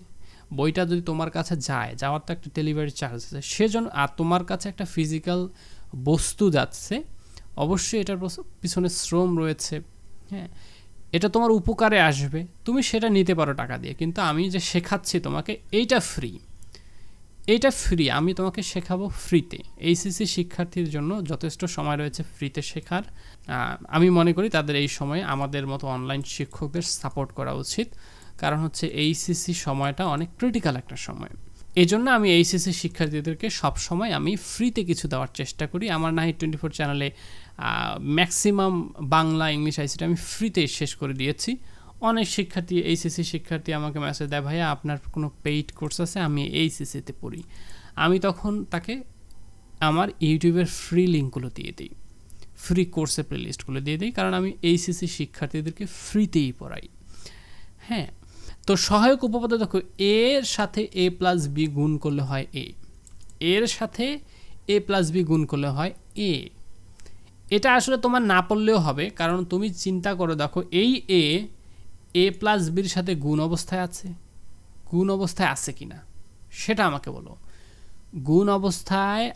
বইটা যদি তোমার কাছে যায়, যাওয়ার তো একটা ডেলিভারি চার্জ আছে, সেজন্য আর তোমার কাছে একটা ফিজিক্যাল বস্তু যাচ্ছে, অবশ্যই এটার পিছনে শ্রম রয়েছে। হ্যাঁ, এটা তোমার উপকারে আসবে, তুমি সেটা নিতে পারো টাকা দিয়ে। কিন্তু আমি যে শেখাচ্ছি তোমাকে, এইটা ফ্রি, এইটা ফ্রি, আমি তোমাকে শেখাবো ফ্রিতে। এইচএসসি শিক্ষার্থীর জন্য যথেষ্ট সময় রয়েছে ফ্রিতে শেখার। আমি মনে করি তাদের এই সময়ে আমাদের মতো অনলাইন শিক্ষকদের সাপোর্ট করা উচিত, কারণ হচ্ছে এইচএসসি সময়টা অনেক ক্রিটিক্যাল একটা সময়। এই জন্য আমি এইচএসসি শিক্ষার্থীদেরকে সবসময় আমি ফ্রিতে কিছু দেওয়ার চেষ্টা করি। আমার নাহিদ 24 চ্যানেলে ম্যাক্সিমাম বাংলা, ইংলিশ, আইসিটি আমি ফ্রিতে শেষ করে দিয়েছি। অনেক শিক্ষার্থী, এইচএসসি শিক্ষার্থী আমাকে মেসেজ দেয়, ভাইয়া আপনার কোনো পেইড কোর্স আছে, আমি এইচএসসিতে পড়ি। আমি তখন তাকে আমার ইউটিউবের ফ্রি লিঙ্কগুলো দিয়ে দিই, ফ্রি কোর্সের প্লেলিস্টগুলো দিয়ে দিই, কারণ আমি এইচএসসি শিক্ষার্থীদেরকে ফ্রিতেই পড়াই। হ্যাঁ, তো সহায়ক উপপাদ্য দেখো, এর সাথে এ প্লাস বি গুণ করলে হয় এ, এর সাথে এ প্লাস বি গুণ করলে হয় এ। এটা আসলে তোমার না পড়লেও হবে, কারণ তুমি চিন্তা করে দেখো, এই এ প্লাস বির সাথে গুণ অবস্থায় আছে, গুণ অবস্থায় আছে কিনা সেটা আমাকে বলো, গুণ অবস্থায়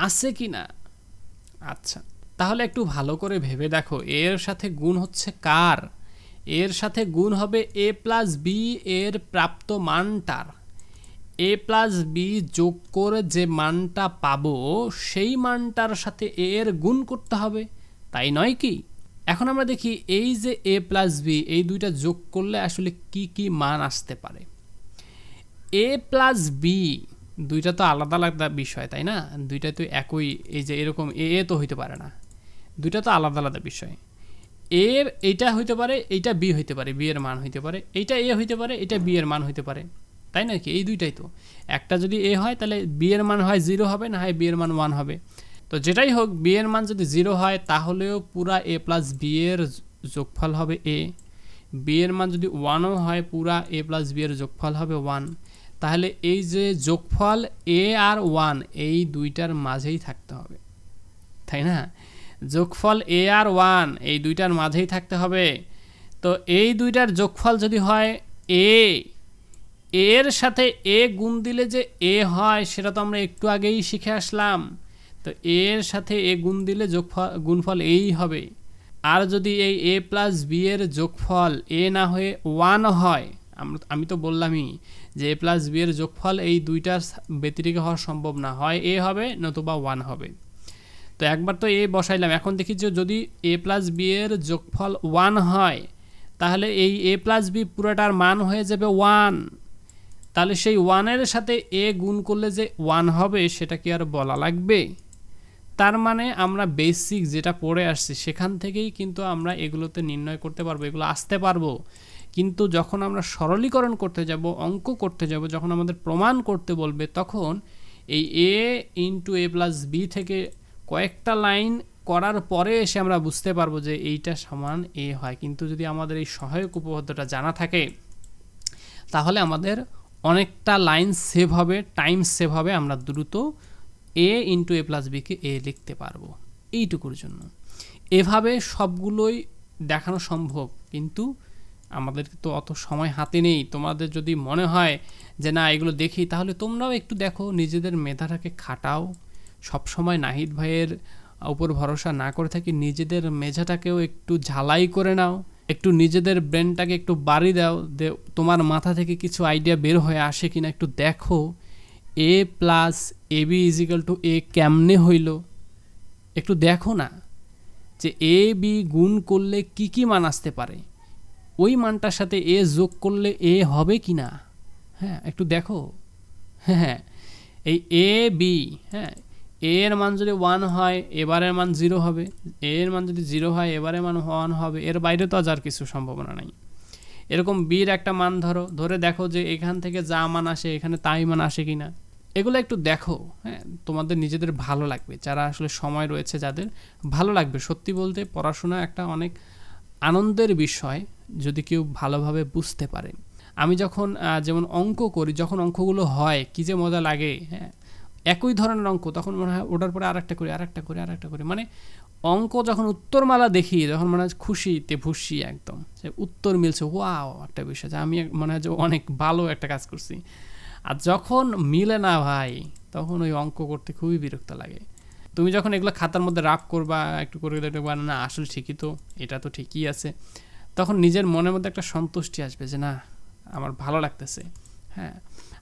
আছে কিনা। আচ্ছা, তাহলে একটু ভালো করে ভেবে দেখো, এর সাথে গুণ হচ্ছে কার? এর সাথে গুণ হবে এ প্লাস বি এর প্রাপ্ত মানটার। এ প্লাস বি যোগ করে যে মানটা পাবো, সেই মানটার সাথে এর গুণ করতে হবে, তাই নয় কি? এখন আমরা দেখি এই যে এ প্লাস বি, এই দুইটা যোগ করলে আসলে কি কি মান আসতে পারে। এ প্লাস বি দুইটা তো আলাদা আলাদা বিষয়, তাই না? দুইটা তো একই, এই যে এরকম এ তো হইতে পারে না, দুইটা তো আলাদা আলাদা বিষয়। এর এইটা হইতে পারে, এইটা বি হইতে পারে, বি এর মান হইতে পারে, এইটা এ হইতে পারে, এটা বি এর মান হইতে পারে, তাই না কি? এই দুইটাই তো, একটা যদি এ হয় তাহলে বি এর মান হয় 0 হবে, না হয় বি এর মান 1 হবে। তো যেটাই হোক, বি এর মান যদি 0 হয় তাহলেও পুরা এ প্লাস বি এর যোগফল হবে এ। বি এর মান যদি 1ও হয়, পুরা এ প্লাস বি এর যোগফল হবে 1। তাহলে এই যে যোগফল এ আর 1, এই দুইটার মাঝেই থাকতে হবে, তাই না? যোগফল a আর 1 এই দুইটার মাঝেই থাকতে হবে। তো এই দুইটার যোগফল যদি হয় a, এর সাথে a গুণ দিলে যে a হয় সেটা তো আমরা একটু আগেই শিখে আসলাম। তো এর সাথে a গুণ দিলে গুণফল এই হবে। আর যদি এই a প্লাস b এর যোগফল a না হয়ে 1 হয়, আমি তো বললামই যে a প্লাস b এর যোগফল এই দুইটার ব্যতিরেকে হওয়া সম্ভব না, হয় a হবে নতুবা 1 হবে। তো একবার তো a বসাইলাম, এখন দেখি যে যদি a প্লাস b এর যোগফল 1 হয় তাহলে এই a প্লাস b পুরোটার মান হয়ে যাবে 1। তাহলে সেই 1 এর সাথে a গুণ করলে যে 1 হবে সেটা কি আর বলা লাগবে? তার মানে আমরা বেসিক যেটা পড়ে আসছি সেখান থেকেই কিন্তু আমরা এগুলোতে নির্ণয় করতে পারবো, এগুলো আসতে পারবো। কিন্তু যখন আমরা সরলীকরণ করতে যাব, অঙ্ক করতে যাব, যখন আমাদের প্রমাণ করতে বলবে, তখন এই a into a plus b থেকে কয়েকটা লাইন করার পরে এসে আমরা বুঝতে পারবো যে এইটা সমান a হয়। কিন্তু যদি আমাদের এই সহায়ক উপপাদ্যটা জানা থাকে তাহলে আমাদের অনেকটা লাইন সেভ হবে, টাইম সেভ হবে, আমরা দ্রুত a ইন্টু a প্লাস বিকে a লিখতে পারবো এইটুকুর জন্য। এভাবে সবগুলোই দেখানো সম্ভব, কিন্তু আমাদের তো অত সময় হাতে নেই। তোমাদের যদি মনে হয় যে না এগুলো দেখি, তাহলে তোমরাও একটু দেখো, নিজেদের মেধাটাকে খাটাও। সবসময় নাহিদ ভাইয়ের উপর ভরসা না করে থাকি, নিজেদের মেধাটাকেও একটু ঝালাই করে নাও, একটু নিজেদের ব্রেনটাকে একটু বাড়ি দাও, তোমার মাথা থেকে কিছু আইডিয়া বের হয়ে আসে কিনা একটু দেখো। a plus A B equal to a কেমনে হইল একটু দেখো না, যে a b গুণ করলে কি কি মান আসতে পারে, ওই মানটার সাথে a যোগ করলে a হবে কি না, হ্যাঁ একটু দেখো। হ্যাঁ এই a b, হ্যাঁ a এর মান যদি 1 হয় এবারের মান 0 হবে, a এর মান যদি 0 হয় এবারের মান 1 হবে, এর বাইরে তো আর কিছু সম্ভাবনা নাই। এরকম b এর একটা মান ধরে দেখো যে এখান থেকে যা মান আসে এখানে তাই মান আসে কিনা, এগুলো একটু দেখো। হ্যাঁ তোমাদের নিজেদের ভালো লাগবে, যারা আসলে সময় রয়েছে যাদের ভালো লাগবে। সত্যি বলতে পড়াশোনা একটা অনেক আনন্দের বিষয় যদি কেউ ভালোভাবে বুঝতে পারে। আমি যখন যেমন অঙ্ক করি, যখন অঙ্কগুলো হয় কি যে মজা লাগে, হ্যাঁ একই ধরনের অঙ্ক, তখন মনে হয় ওটার পরে আরেকটা করি, মানে অঙ্ক যখন উত্তরমালা দেখি তখন মনে হয় খুশিতে ভুসি একদম, যে উত্তর মিলছে, ওয়াও একটা বিষয়, যে আমি মনে হয় যে অনেক ভালো একটা কাজ করছি। আর যখন মিলে না ভাই, তখন ওই অঙ্ক করতে খুবই বিরক্ত লাগে। তুমি যখন এগুলো খাতার মধ্যে রাফ করবা, একটু করে দেখবা না আসলে ঠিকই তো, এটা তো ঠিকই আছে, তখন নিজের মনের মধ্যে একটা সন্তুষ্টি আসবে যে না আমার ভালো লাগতেছে। হ্যাঁ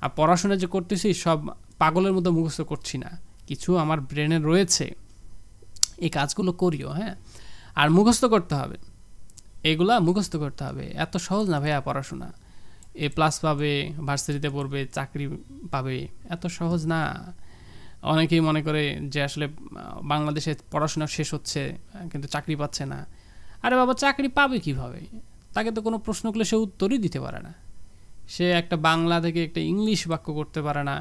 আর পড়াশোনা যে করতেছি সব পাগলের মতো মুখস্থ করছি না, কিছু আমার ব্রেনে রয়েছে, এই কাজগুলো করিও। হ্যাঁ আর মুখস্থ করতে হবে, এগুলা মুখস্থ করতে হবে, এত সহজ না ভাইয়া পড়াশোনা। এ প্লাস পাবে, ভার্সিটিতে পড়বে, চাকরি পাবে, এত সহজ না। অনেকেই মনে করে যে আসলে বাংলাদেশে পড়াশোনা শেষ হচ্ছে কিন্তু চাকরি পাচ্ছে না। আরে বাবা চাকরি পাবে কিভাবে? তাকে তো কোনো প্রশ্ন করলে সে উত্তরই দিতে পারে না, সে একটা বাংলা থেকে একটা ইংলিশ বাক্য করতে পারে না।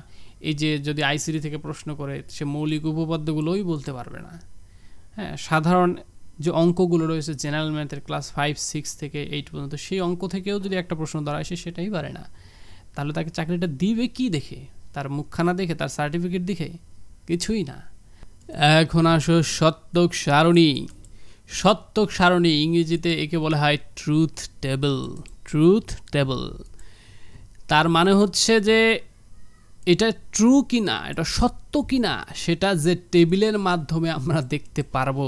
এই যে যদি আইসিডি থেকে প্রশ্ন করে সে মৌলিক উপপাদ্যগুলোই বলতে পারবে না। হ্যাঁ সাধারণ যে অঙ্কগুলো রয়েছে জেনারেল ম্যাথের ক্লাস 5, 6 থেকে 8 পর্যন্ত, সেই অঙ্ক থেকেও যদি একটা প্রশ্ন ধরা সে সেটাই পারে না, তাহলে তাকে চাকরিটা দিবে কি দেখে? তার মুখখানা দেখে, তার সার্টিফিকেট দেখে? কিছুই না। এখন আসো সত্যক সারণী। সত্যক সারণী ইংরেজিতে একে বলা হয় ট্রুথ টেবল। ট্রুথ টেবল তার মানে হচ্ছে যে এটা ট্রু কিনা, এটা সত্য কিনা, সেটা যে টেবিলের মাধ্যমে আমরা দেখতে পারবো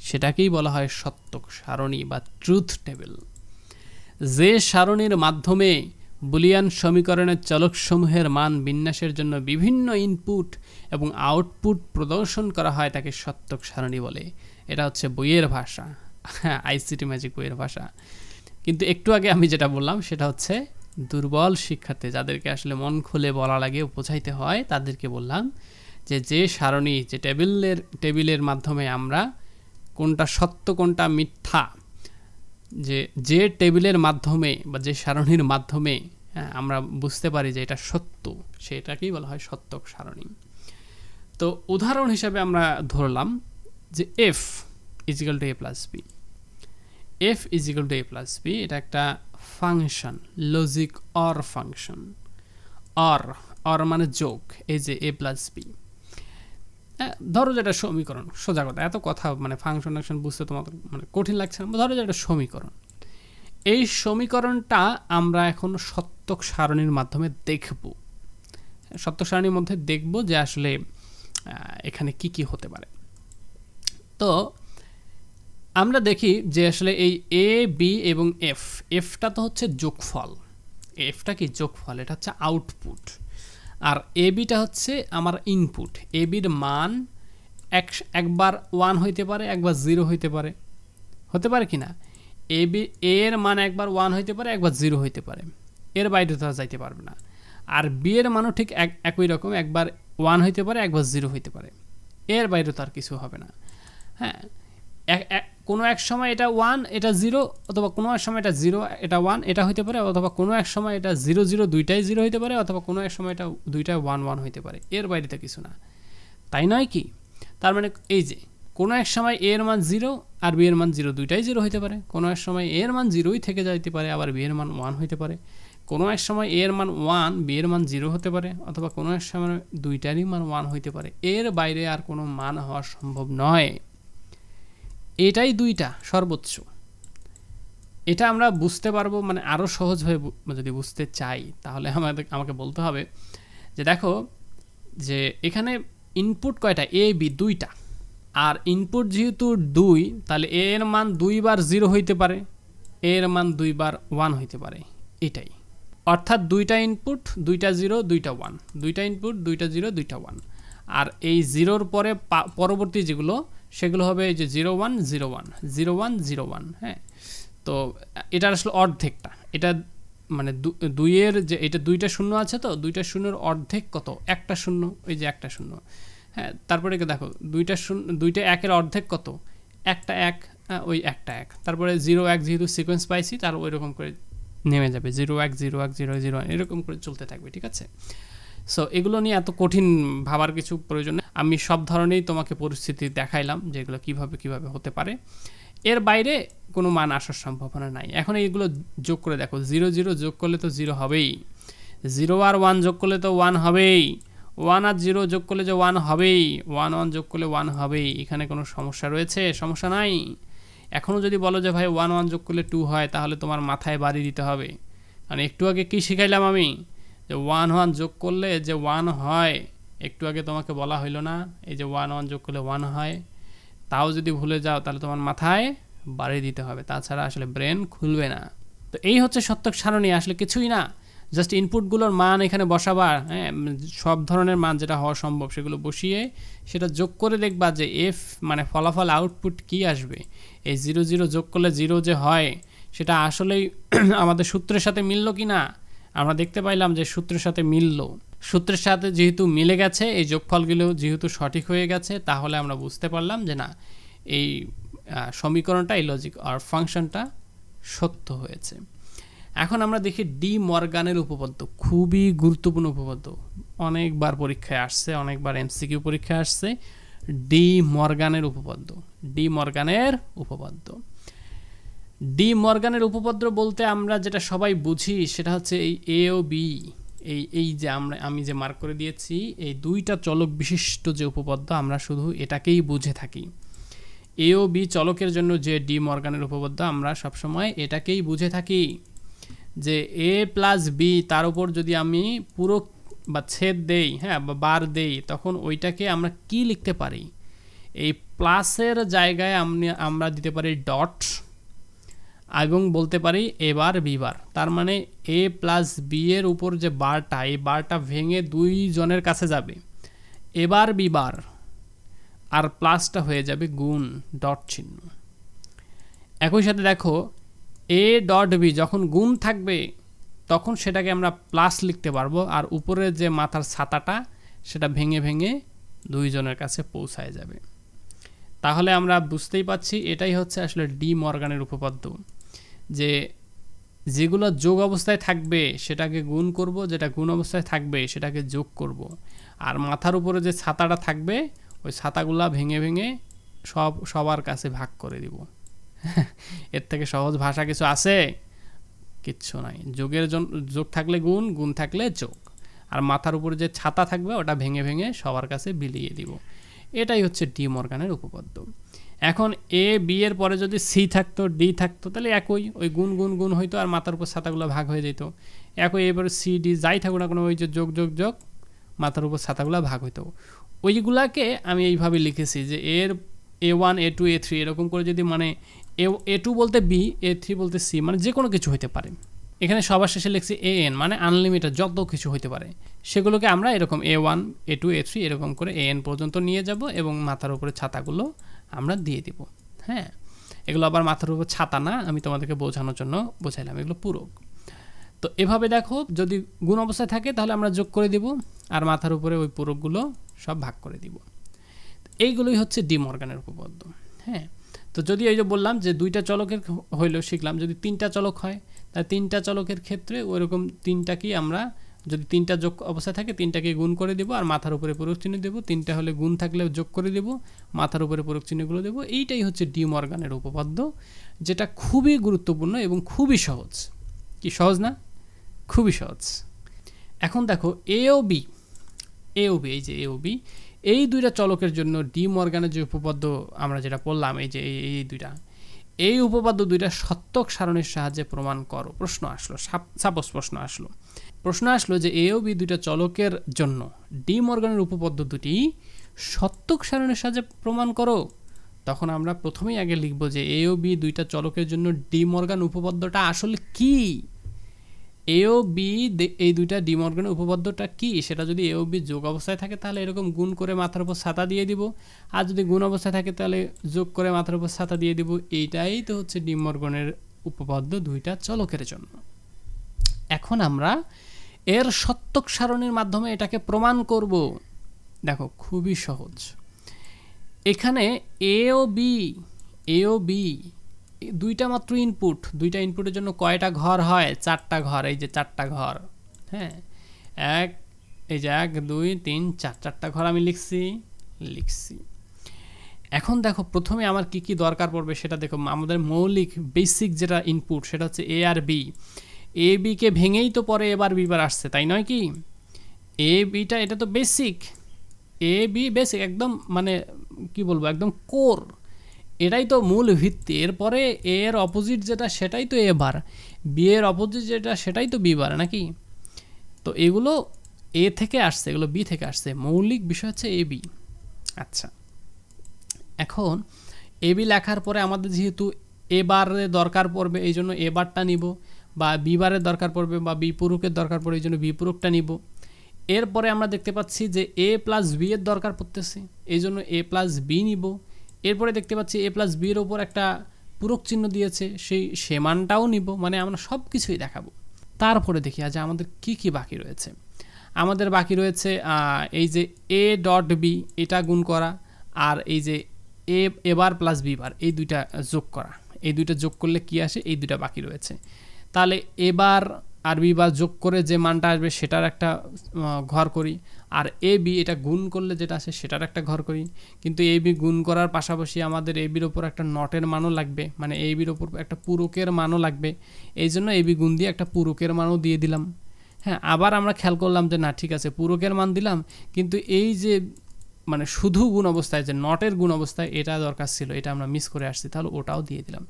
সেটাকেই বলা হয় সত্যক সারণী বা ট্রুথ টেবিল। যে সারণীর মাধ্যমে বুলিয়ান সমীকরণের চলকসমূহের মান বিন্যাসের জন্য বিভিন্ন ইনপুট এবং আউটপুট প্রদর্শন করা হয় তাকে সত্যক সারণী বলে। এটা হচ্ছে বইয়ের ভাষা, আইসিটি ম্যাজিক বইয়ের ভাষা। কিন্তু একটু আগে আমি যেটা বললাম সেটা হচ্ছে দুর্বল শিক্ষার্থী, যাদেরকে আসলে মন খুলে বলা লাগে, বোঝাইতে হয়, তাদেরকে বললাম যে সারণী, যে টেবিলের মাধ্যমে আমরা কোনটা সত্য কোনটা মিথ্যা, যে টেবিলের মাধ্যমে বা যে সারণীর মাধ্যমে আমরা বুঝতে পারি যে এটা সত্য, সেটাকেই বলা হয় সত্যক সারণী। তো উদাহরণ হিসাবে আমরা ধরলাম যে f equal to a plus B. f equal to a plus B এটা একটা function, logic or function. Or মানে যোগ, এই যে a প্লাস বি। হ্যাঁ, ধরো যে এটা সমীকরণ, সোজা কথা, এত কথা মানে ফাংশন বুঝতে তোমাদের মানে কঠিন লাগছে না। ধরো যে এটা সমীকরণ, এই সমীকরণটা আমরা এখন সত্যক সারণীর মাধ্যমে দেখব। সত্যক সারণীর মধ্যে দেখব যে আসলে এখানে কি কি হতে পারে। তো আমরা দেখি যে আসলে এই এ বি এবং এফটা তো হচ্ছে যোগফল, এফটা কি যোগফল, এটা হচ্ছে আউটপুট। আর এ বিটা হচ্ছে আমার ইনপুট। এ বির মান একবার 1 হইতে পারে, একবার 0 হইতে পারে, হতে পারে কি না? এর মান একবার 1 হইতে পারে, একবার 0 হইতে পারে, এর বাইরে তো যাইতে পারবে না। আর বি এর মানও ঠিক একই রকম, একবার 1 হইতে পারে, একবার 0 হইতে পারে, এর বাইরে তো আর কিছু হবে না। হ্যাঁ, কোনো এক সময় এটা 1 এটা 0, অথবা কোনো এক সময় এটা 0 এটা 1 এটা হইতে পারে, অথবা কোনো এক সময় এটা 0 0 দুইটাই 0 হইতে পারে, অথবা কোনো এক সময় এটা দুইটাই 1 1 হইতে পারে, এর বাইরে তো কিছু না, তাই নয় কি? তার মানে এই যে কোনো এক সময় এর মান 0 আর বি এর মান 0 দুইটাই 0 হইতে পারে, কোনো এক সময় এর মান 0ই থেকে যাইতে পারে, আবার বি এর মান 1 হইতে পারে, কোনো এক সময় এর মান 1 বি এর মান 0 হতে পারে, অথবা কোনো এক সময় দুইটারই মান 1 হইতে পারে, এর বাইরে আর কোনো মান হওয়া সম্ভব নয়। এটাই দুইটা সর্বোচ্চ। এটা আমরা বুঝতে পারবো মানে আরও সহজভাবে যদি বুঝতে চাই তাহলে আমাকে বলতে হবে যে দেখো যে এখানে ইনপুট কয়টা, এ বি দুইটা, আর ইনপুট যেহেতু 2 তাহলে এ এর মান 2 বার 0 হইতে পারে, এর মান 2 বার 1 হইতে পারে, এটাই। অর্থাৎ দুইটা ইনপুট, দুইটা 0 দুইটা 1, দুইটা ইনপুট, দুইটা 0 দুইটা 1। আর এই 0-র পরে পরবর্তী যেগুলো সেগুলো হবে এই যে 0 1 0 1 0 1 0 1। হ্যাঁ, তো এটা আসলে অর্ধেকটা, এটা মানে 2-এর যে এটা দুইটা শূন্য আছে, তো দুইটা শূন্যের অর্ধেক কত, একটা শূন্য, ওই যে একটা শূন্য। হ্যাঁ, তারপরে দেখো দুইটা শূন্য, দুইটা একের অর্ধেক কত, একটা 1, ওই একটা 1। তারপরে 0 1 যেহেতু সিকোয়েন্স পাইছি তার ওই রকম করে নেমে যাবে, 0 1 0 1 0 0 1 এরকম করে চলতে থাকবে, ঠিক আছে? সো এগুলো নিয়ে এত কঠিন ভাবার কিছু প্রয়োজন নেই, আমি সব ধরনেরই তোমাকে পরিস্থিতি দেখাইলাম যে এগুলো কীভাবে হতে পারে, এর বাইরে কোনো মান আসার সম্ভাবনা নাই। এখন এইগুলো যোগ করে দেখো, 0 0 যোগ করলে তো 0 হবেই, 0 আর 1 যোগ করলে তো 1 হবেই, 1 আর 0 যোগ করলে যে 1 হবেই, 1 1 যোগ করলে 1 হবেই। এখানে কোনো সমস্যা রয়েছে? সমস্যা নাই। এখনও যদি বলো যে ভাই 1 1 যোগ করলে 2 হয়, তাহলে তোমার মাথায় বাড়ি দিতে হবে। কারণ একটু আগে কী শিখাইলাম আমি, যে 1 1 যোগ করলে যে 1 হয়, একটু আগে তোমাকে বলা হইলো না এই যে 1 1 যোগ করলে 1 হয়? তাও যদি ভুলে যাও তাহলে তোমার মাথায় বাড়ি দিতে হবে, তাছাড়া আসলে ব্রেন খুলবে না। তো এই হচ্ছে সত্যক সারণী, আসলে কিছুই না, জাস্ট ইনপুটগুলোর মান এখানে বসাবার। হ্যাঁ, সব ধরনের মান যেটা হওয়া সম্ভব সেগুলো বসিয়ে সেটা যোগ করে দেখবা যে এফ মানে ফলাফল আউটপুট কি আসবে। এই 0 0 যোগ করলে 0 যে হয় সেটা আসলেই আমাদের সূত্রের সাথে মিলল কি না, আমরা দেখতে পাইলাম যে সূত্রের সাথে মিলল। সূত্রের সাথে যেহেতু মিলে গেছে, এই যোগফলগুলো যেহেতু সঠিক হয়ে গেছে, তাহলে আমরা বুঝতে পারলাম যে না, এই সমীকরণটা, এই লজিক আর ফাংশনটা সত্য হয়েছে। এখন আমরা দেখি ডি মর্গানের উপপাদ্য, খুবই গুরুত্বপূর্ণ উপপাদ্য, অনেকবার পরীক্ষায় আসছে, অনেকবার এমসিকিউ পরীক্ষায় আসছে। ডি মর্গানের উপপাদ্য, ডি মর্গানের উপপাদ্য। ডি মর্গানের উপপাদ্য বলতে আমরা যেটা সবাই বুঝি সেটা হচ্ছে এই এ ও বি, এই যে আমি যে মার্ক করে দিয়েছি, এই দুইটা চলক বিশিষ্ট যে উপপাদ্য, আমরা শুধু এটাকেই বুঝে থাকি। এ ও বি চলকের জন্য যে ডি মর্গানের উপপাদ্য, আমরা সবসময় এটাকেই বুঝে থাকি যে এ প্লাস বি, তার উপর যদি আমি পুরো বা ছেদ দেই, হ্যাঁ, বা বার দেই, তখন ওইটাকে আমরা কি লিখতে পারি? এই প্লাসের জায়গায় আমরা দিতে পারি ডট, এবং বলতে পারি এ বার বি বার। তার মানে এ প্লাস বি এর উপর যে বারটা, এই বারটা ভেঙে দুইজনের কাছে যাবে, এবার বি বার, আর প্লাসটা হয়ে যাবে গুণ, ডট চিহ্ন। একই সাথে দেখো এ ডট বি যখন গুণ থাকবে তখন সেটাকে আমরা প্লাস লিখতে পারবো, আর উপরে যে মাথার ছাতাটা সেটা ভেঙে ভেঙে দুইজনের কাছে পৌঁছায় যাবে। তাহলে আমরা বুঝতেই পাচ্ছি এটাই হচ্ছে আসলে ডি মর্গানের উপপাদ্য, যে যেগুলো যোগ অবস্থায় থাকবে সেটাকে গুণ করব, যেটা গুণ অবস্থায় থাকবে সেটাকে যোগ করব, আর মাথার উপরে যে ছাতাটা থাকবে ওই ছাতাগুলা ভেঙে ভেঙে সবার কাছে ভাগ করে দিব। এর থেকে সহজ ভাষা কিছু আছে? কিচ্ছু নাই। যোগ থাকলে গুণ, গুণ থাকলে যোগ, আর মাথার উপরে যে ছাতা থাকবে ওটা ভেঙে ভেঙে সবার কাছে বিলিয়ে দিব। এটাই হচ্ছে ডি মর্গানের উপপাদ্য। এখন এ বি এর পরে যদি সি থাকতো, ডি থাকতো, তাহলে একই ওই গুণ গুণ গুণ হইতো আর মাথার উপর ছাতাগুলো ভাগ হয়ে যেত। একই এবার সি ডি যাই থাকুক না কোনো, ওই যে যোগ যোগ যোগ মাথার উপর ছাতাগুলো ভাগ হইতো। ওইগুলাকে আমি এইভাবে লিখেছি যে এর A1 A2 A3 এরকম করে, যদি মানে A2 বলতে বি, A3 বলতে সি, মানে যে কোনো কিছু হইতে পারে। এখানে সবার শেষে লিখছি AN, মানে আনলিমিটেড যত কিছু হইতে পারে, সেগুলোকে আমরা এরকম A1 A2 A3 এরকম করে AN পর্যন্ত নিয়ে যাব এবং মাথার উপরে ছাতাগুলো আমরা দিয়ে দিব। হ্যাঁ, এগুলো আবার মাথার উপর ছাতা না, আমি তোমাদেরকে বোঝানোর জন্য বোঝাইলাম, এগুলো পূরক। তো এভাবে দেখো, যদি গুণ অবস্থায় থাকে তাহলে আমরা যোগ করে দিব আর মাথার উপরে ওই পূরকগুলো সব ভাগ করে দিব। এইগুলোই হচ্ছে ডি মর্গানের উপপাদ্য। হ্যাঁ, তো যদি এই যে বললাম যে দুইটা চলকের হইলেও শিখলাম, যদি তিনটা চলক হয় তাহলে তিনটা চলকের ক্ষেত্রে ওইরকম তিনটাকেই আমরা, যদি তিনটা যোগ অবস্থায় থাকে তিনটাকে গুণ করে দেবো আর মাথার উপরে পূরক চিহ্ন দেবো, তিনটা হলে গুণ থাকলে যোগ করে দেবো, মাথার উপরে পূরক চিহ্নগুলো দেবো। এইটাই হচ্ছে ডি মর্গানের উপপাদ্য, যেটা খুবই গুরুত্বপূর্ণ এবং খুবই সহজ। কি সহজ না? খুবই সহজ। এখন দেখো এ ও বি, এই যে এ ও বি, এই দুইটা চলকের জন্য ডি মর্গানের যে উপপাদ্য আমরা যেটা পড়লাম, এই যে এই উপপাদ্য দুইটা সত্যক সারণীর সাহায্যে প্রমাণ করো। প্রশ্ন আসলো, সাপোজ প্রশ্ন আসলো যে এ ও বি দুইটা চলকের জন্য ডি মর্গানের উপপাদ্য দুটি সত্যক সারণীর সাহায্যে প্রমাণ করো। তখন আমরা প্রথমেই আগে লিখব যে এ ও বি দুইটা চলকের জন্য ডি মর্গান উপপাদ্যটা আসলে কি। এ ও বি এই দুইটা ডি মর্গানের উপপাদ্যটা কি, সেটা যদি এ ও বি যোগ অবস্থায় থাকে তাহলে এরকম গুণ করে মাথার উপর ছাতা দিয়ে দিব, আর যদি গুণ অবস্থায় থাকে তাহলে যোগ করে মাথার উপর ছাতা দিয়ে দিব। এইটাই তো হচ্ছে ডি মর্গানের উপপাদ্য দুইটা চলকের জন্য। এখন আমরা এর সত্যক সারণীর মাধ্যমে এটাকে প্রমাণ করব। দেখো খুবই সহজ। এখানে এ ও বি দুইটা মাত্র ইনপুট, দুইটা ইনপুটের জন্য কয়টা ঘর হয়? চারটা ঘর। এই যে চারটা ঘর, হ্যাঁ, এই যে 1 2 3 4, চারটা ঘর আমি লিখছি। এখন দেখো প্রথমে আমার কি কি দরকার পড়বে সেটা দেখো। আমাদের মৌলিক বেসিক যেটা ইনপুট সেটা হচ্ছে এ আর বি। এ বিকে ভেঙেই তো পরে এবার বিবার আসছে, তাই নয় কি? এ বিটা এটা তো বেসিক, এ বি বেসিক একদম, মানে কি বলবো, একদম কোর, এটাই তো মূল ভিত্তি। এরপরে এ এর অপোজিট যেটা সেটাই তো এ বার, বি এর অপোজিট যেটা সেটাই তো বি বার, নাকি? তো এগুলো এ থেকে আসছে, এগুলো বি থেকে আসছে। মৌলিক বিষয় হচ্ছে এ বি। আচ্ছা, এখন এ বি লেখার পরে আমাদের যেহেতু এ বারের দরকার পড়বে, এই জন্য এ বারটা নিব, বা বি বারের দরকার পড়বে বা বি পূরকের দরকার পড়বে, এই জন্য বি পূরকটা নিব। এরপরে আমরা দেখতে পাচ্ছি যে এ প্লাস বি এর দরকার পড়তেছে, এই জন্য এ প্লাস বি নিব। এরপরে দেখতে পাচ্ছি এ প্লাস বির ওপর একটা পূরক চিহ্ন দিয়েছে, সে মানটাও নিব। মানে আমরা সব কিছুই দেখাবো। তারপরে দেখি আজ আমাদের কি কি বাকি রয়েছে। আমাদের বাকি রয়েছে এই যে এ ডট বি এটা গুণ করা, আর এই যে এ বার প্লাস বি বার এই দুইটা যোগ করা। এই দুইটা যোগ করলে কি আসে, এই দুইটা বাকি রয়েছে। তাহলে এবার আর বি বার যোগ করে যে মানটা আসবে সেটার একটা ঘর করি, আর এ বি এটা গুণ করলে যেটা আসে সেটার একটা ঘর করি। কিন্তু এ বি গুণ করার পাশাপাশি আমাদের এ বির ওপর একটা নটের মানও লাগবে, মানে এ বির ওপর একটা পূরকের মানও লাগবে। এই জন্য এ বি গুণ দিয়ে একটা পূরকের মানও দিয়ে দিলাম। হ্যাঁ, আবার আমরা খেয়াল করলাম যে না ঠিক আছে পূরকের মান দিলাম, কিন্তু এই যে মানে শুধু গুণ অবস্থায় যে নটের গুণ অবস্থায় এটা দরকার ছিল, এটা আমরা মিস করে আসছি, তাহলে ওটাও দিয়ে দিলাম।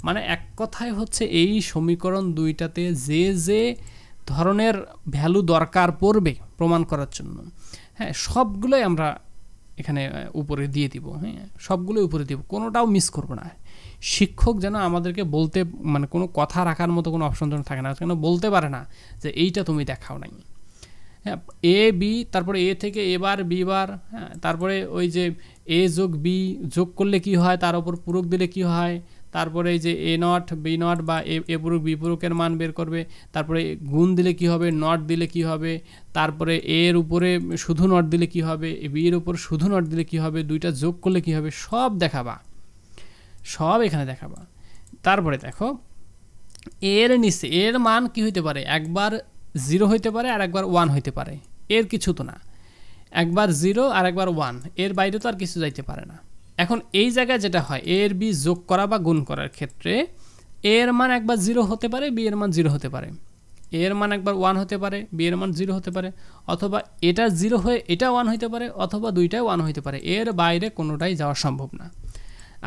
মানে এক কথায় হচ্ছে এই সমীকরণ দুইটাতে যে যে ধরনের ভ্যালু দরকার পড়বে প্রমাণ করার জন্য, হ্যাঁ, সবগুলোই আমরা এখানে উপরে দিয়ে দিব। হ্যাঁ, সবগুলোই উপরে দিব, কোনোটাও মিস করব না। শিক্ষক যেন আমাদেরকে বলতে, মানে কোনো কথা রাখার মতো কোনো অপশন যেন থাকে না, কেন বলতে পারে না যে এইটা তুমি দেখাও নাই। হ্যাঁ, এ বি, তারপরে এ থেকে এ বার বি বার, হ্যাঁ, তারপরে ওই যে এ যোগ বি যোগ করলে কি হয়, তার উপর পূরক দিলে কি হয়, তারপরে এই যে এ নট বি নট বা এ পূরক বি পূরকের মান বের করবে, তারপরে গুণ দিলে কি হবে, নট দিলে কি হবে, তারপরে এর উপরে শুধু নট দিলে কি হবে, বি এর উপর শুধু নট দিলে কি হবে, দুইটা যোগ করলে কি হবে, সব দেখাবা, সব এখানে দেখাবা। তারপরে দেখো এর নিচে এর মান কি হইতে পারে, একবার 0 হইতে পারে আর একবার 1 হইতে পারে, এর কিছু তো না। একবার 0 আর একবার 1, এর বাইরে তো আর কিছু যাইতে পারে না। এখন এই জায়গায় যেটা হয়, এর বি যোগ করা বা গুণ করার ক্ষেত্রে এর মান একবার 0 হতে পারে, বি এর মান 0 হতে পারে। এ এর মান একবার 1 হতে পারে, বি এর মান 0 হতে পারে, অথবা এটা 0 হয়ে এটা 1 হতে পারে, অথবা দুইটাই 1 হতে পারে, এর বাইরে কোনোটাই যাওয়া সম্ভব না।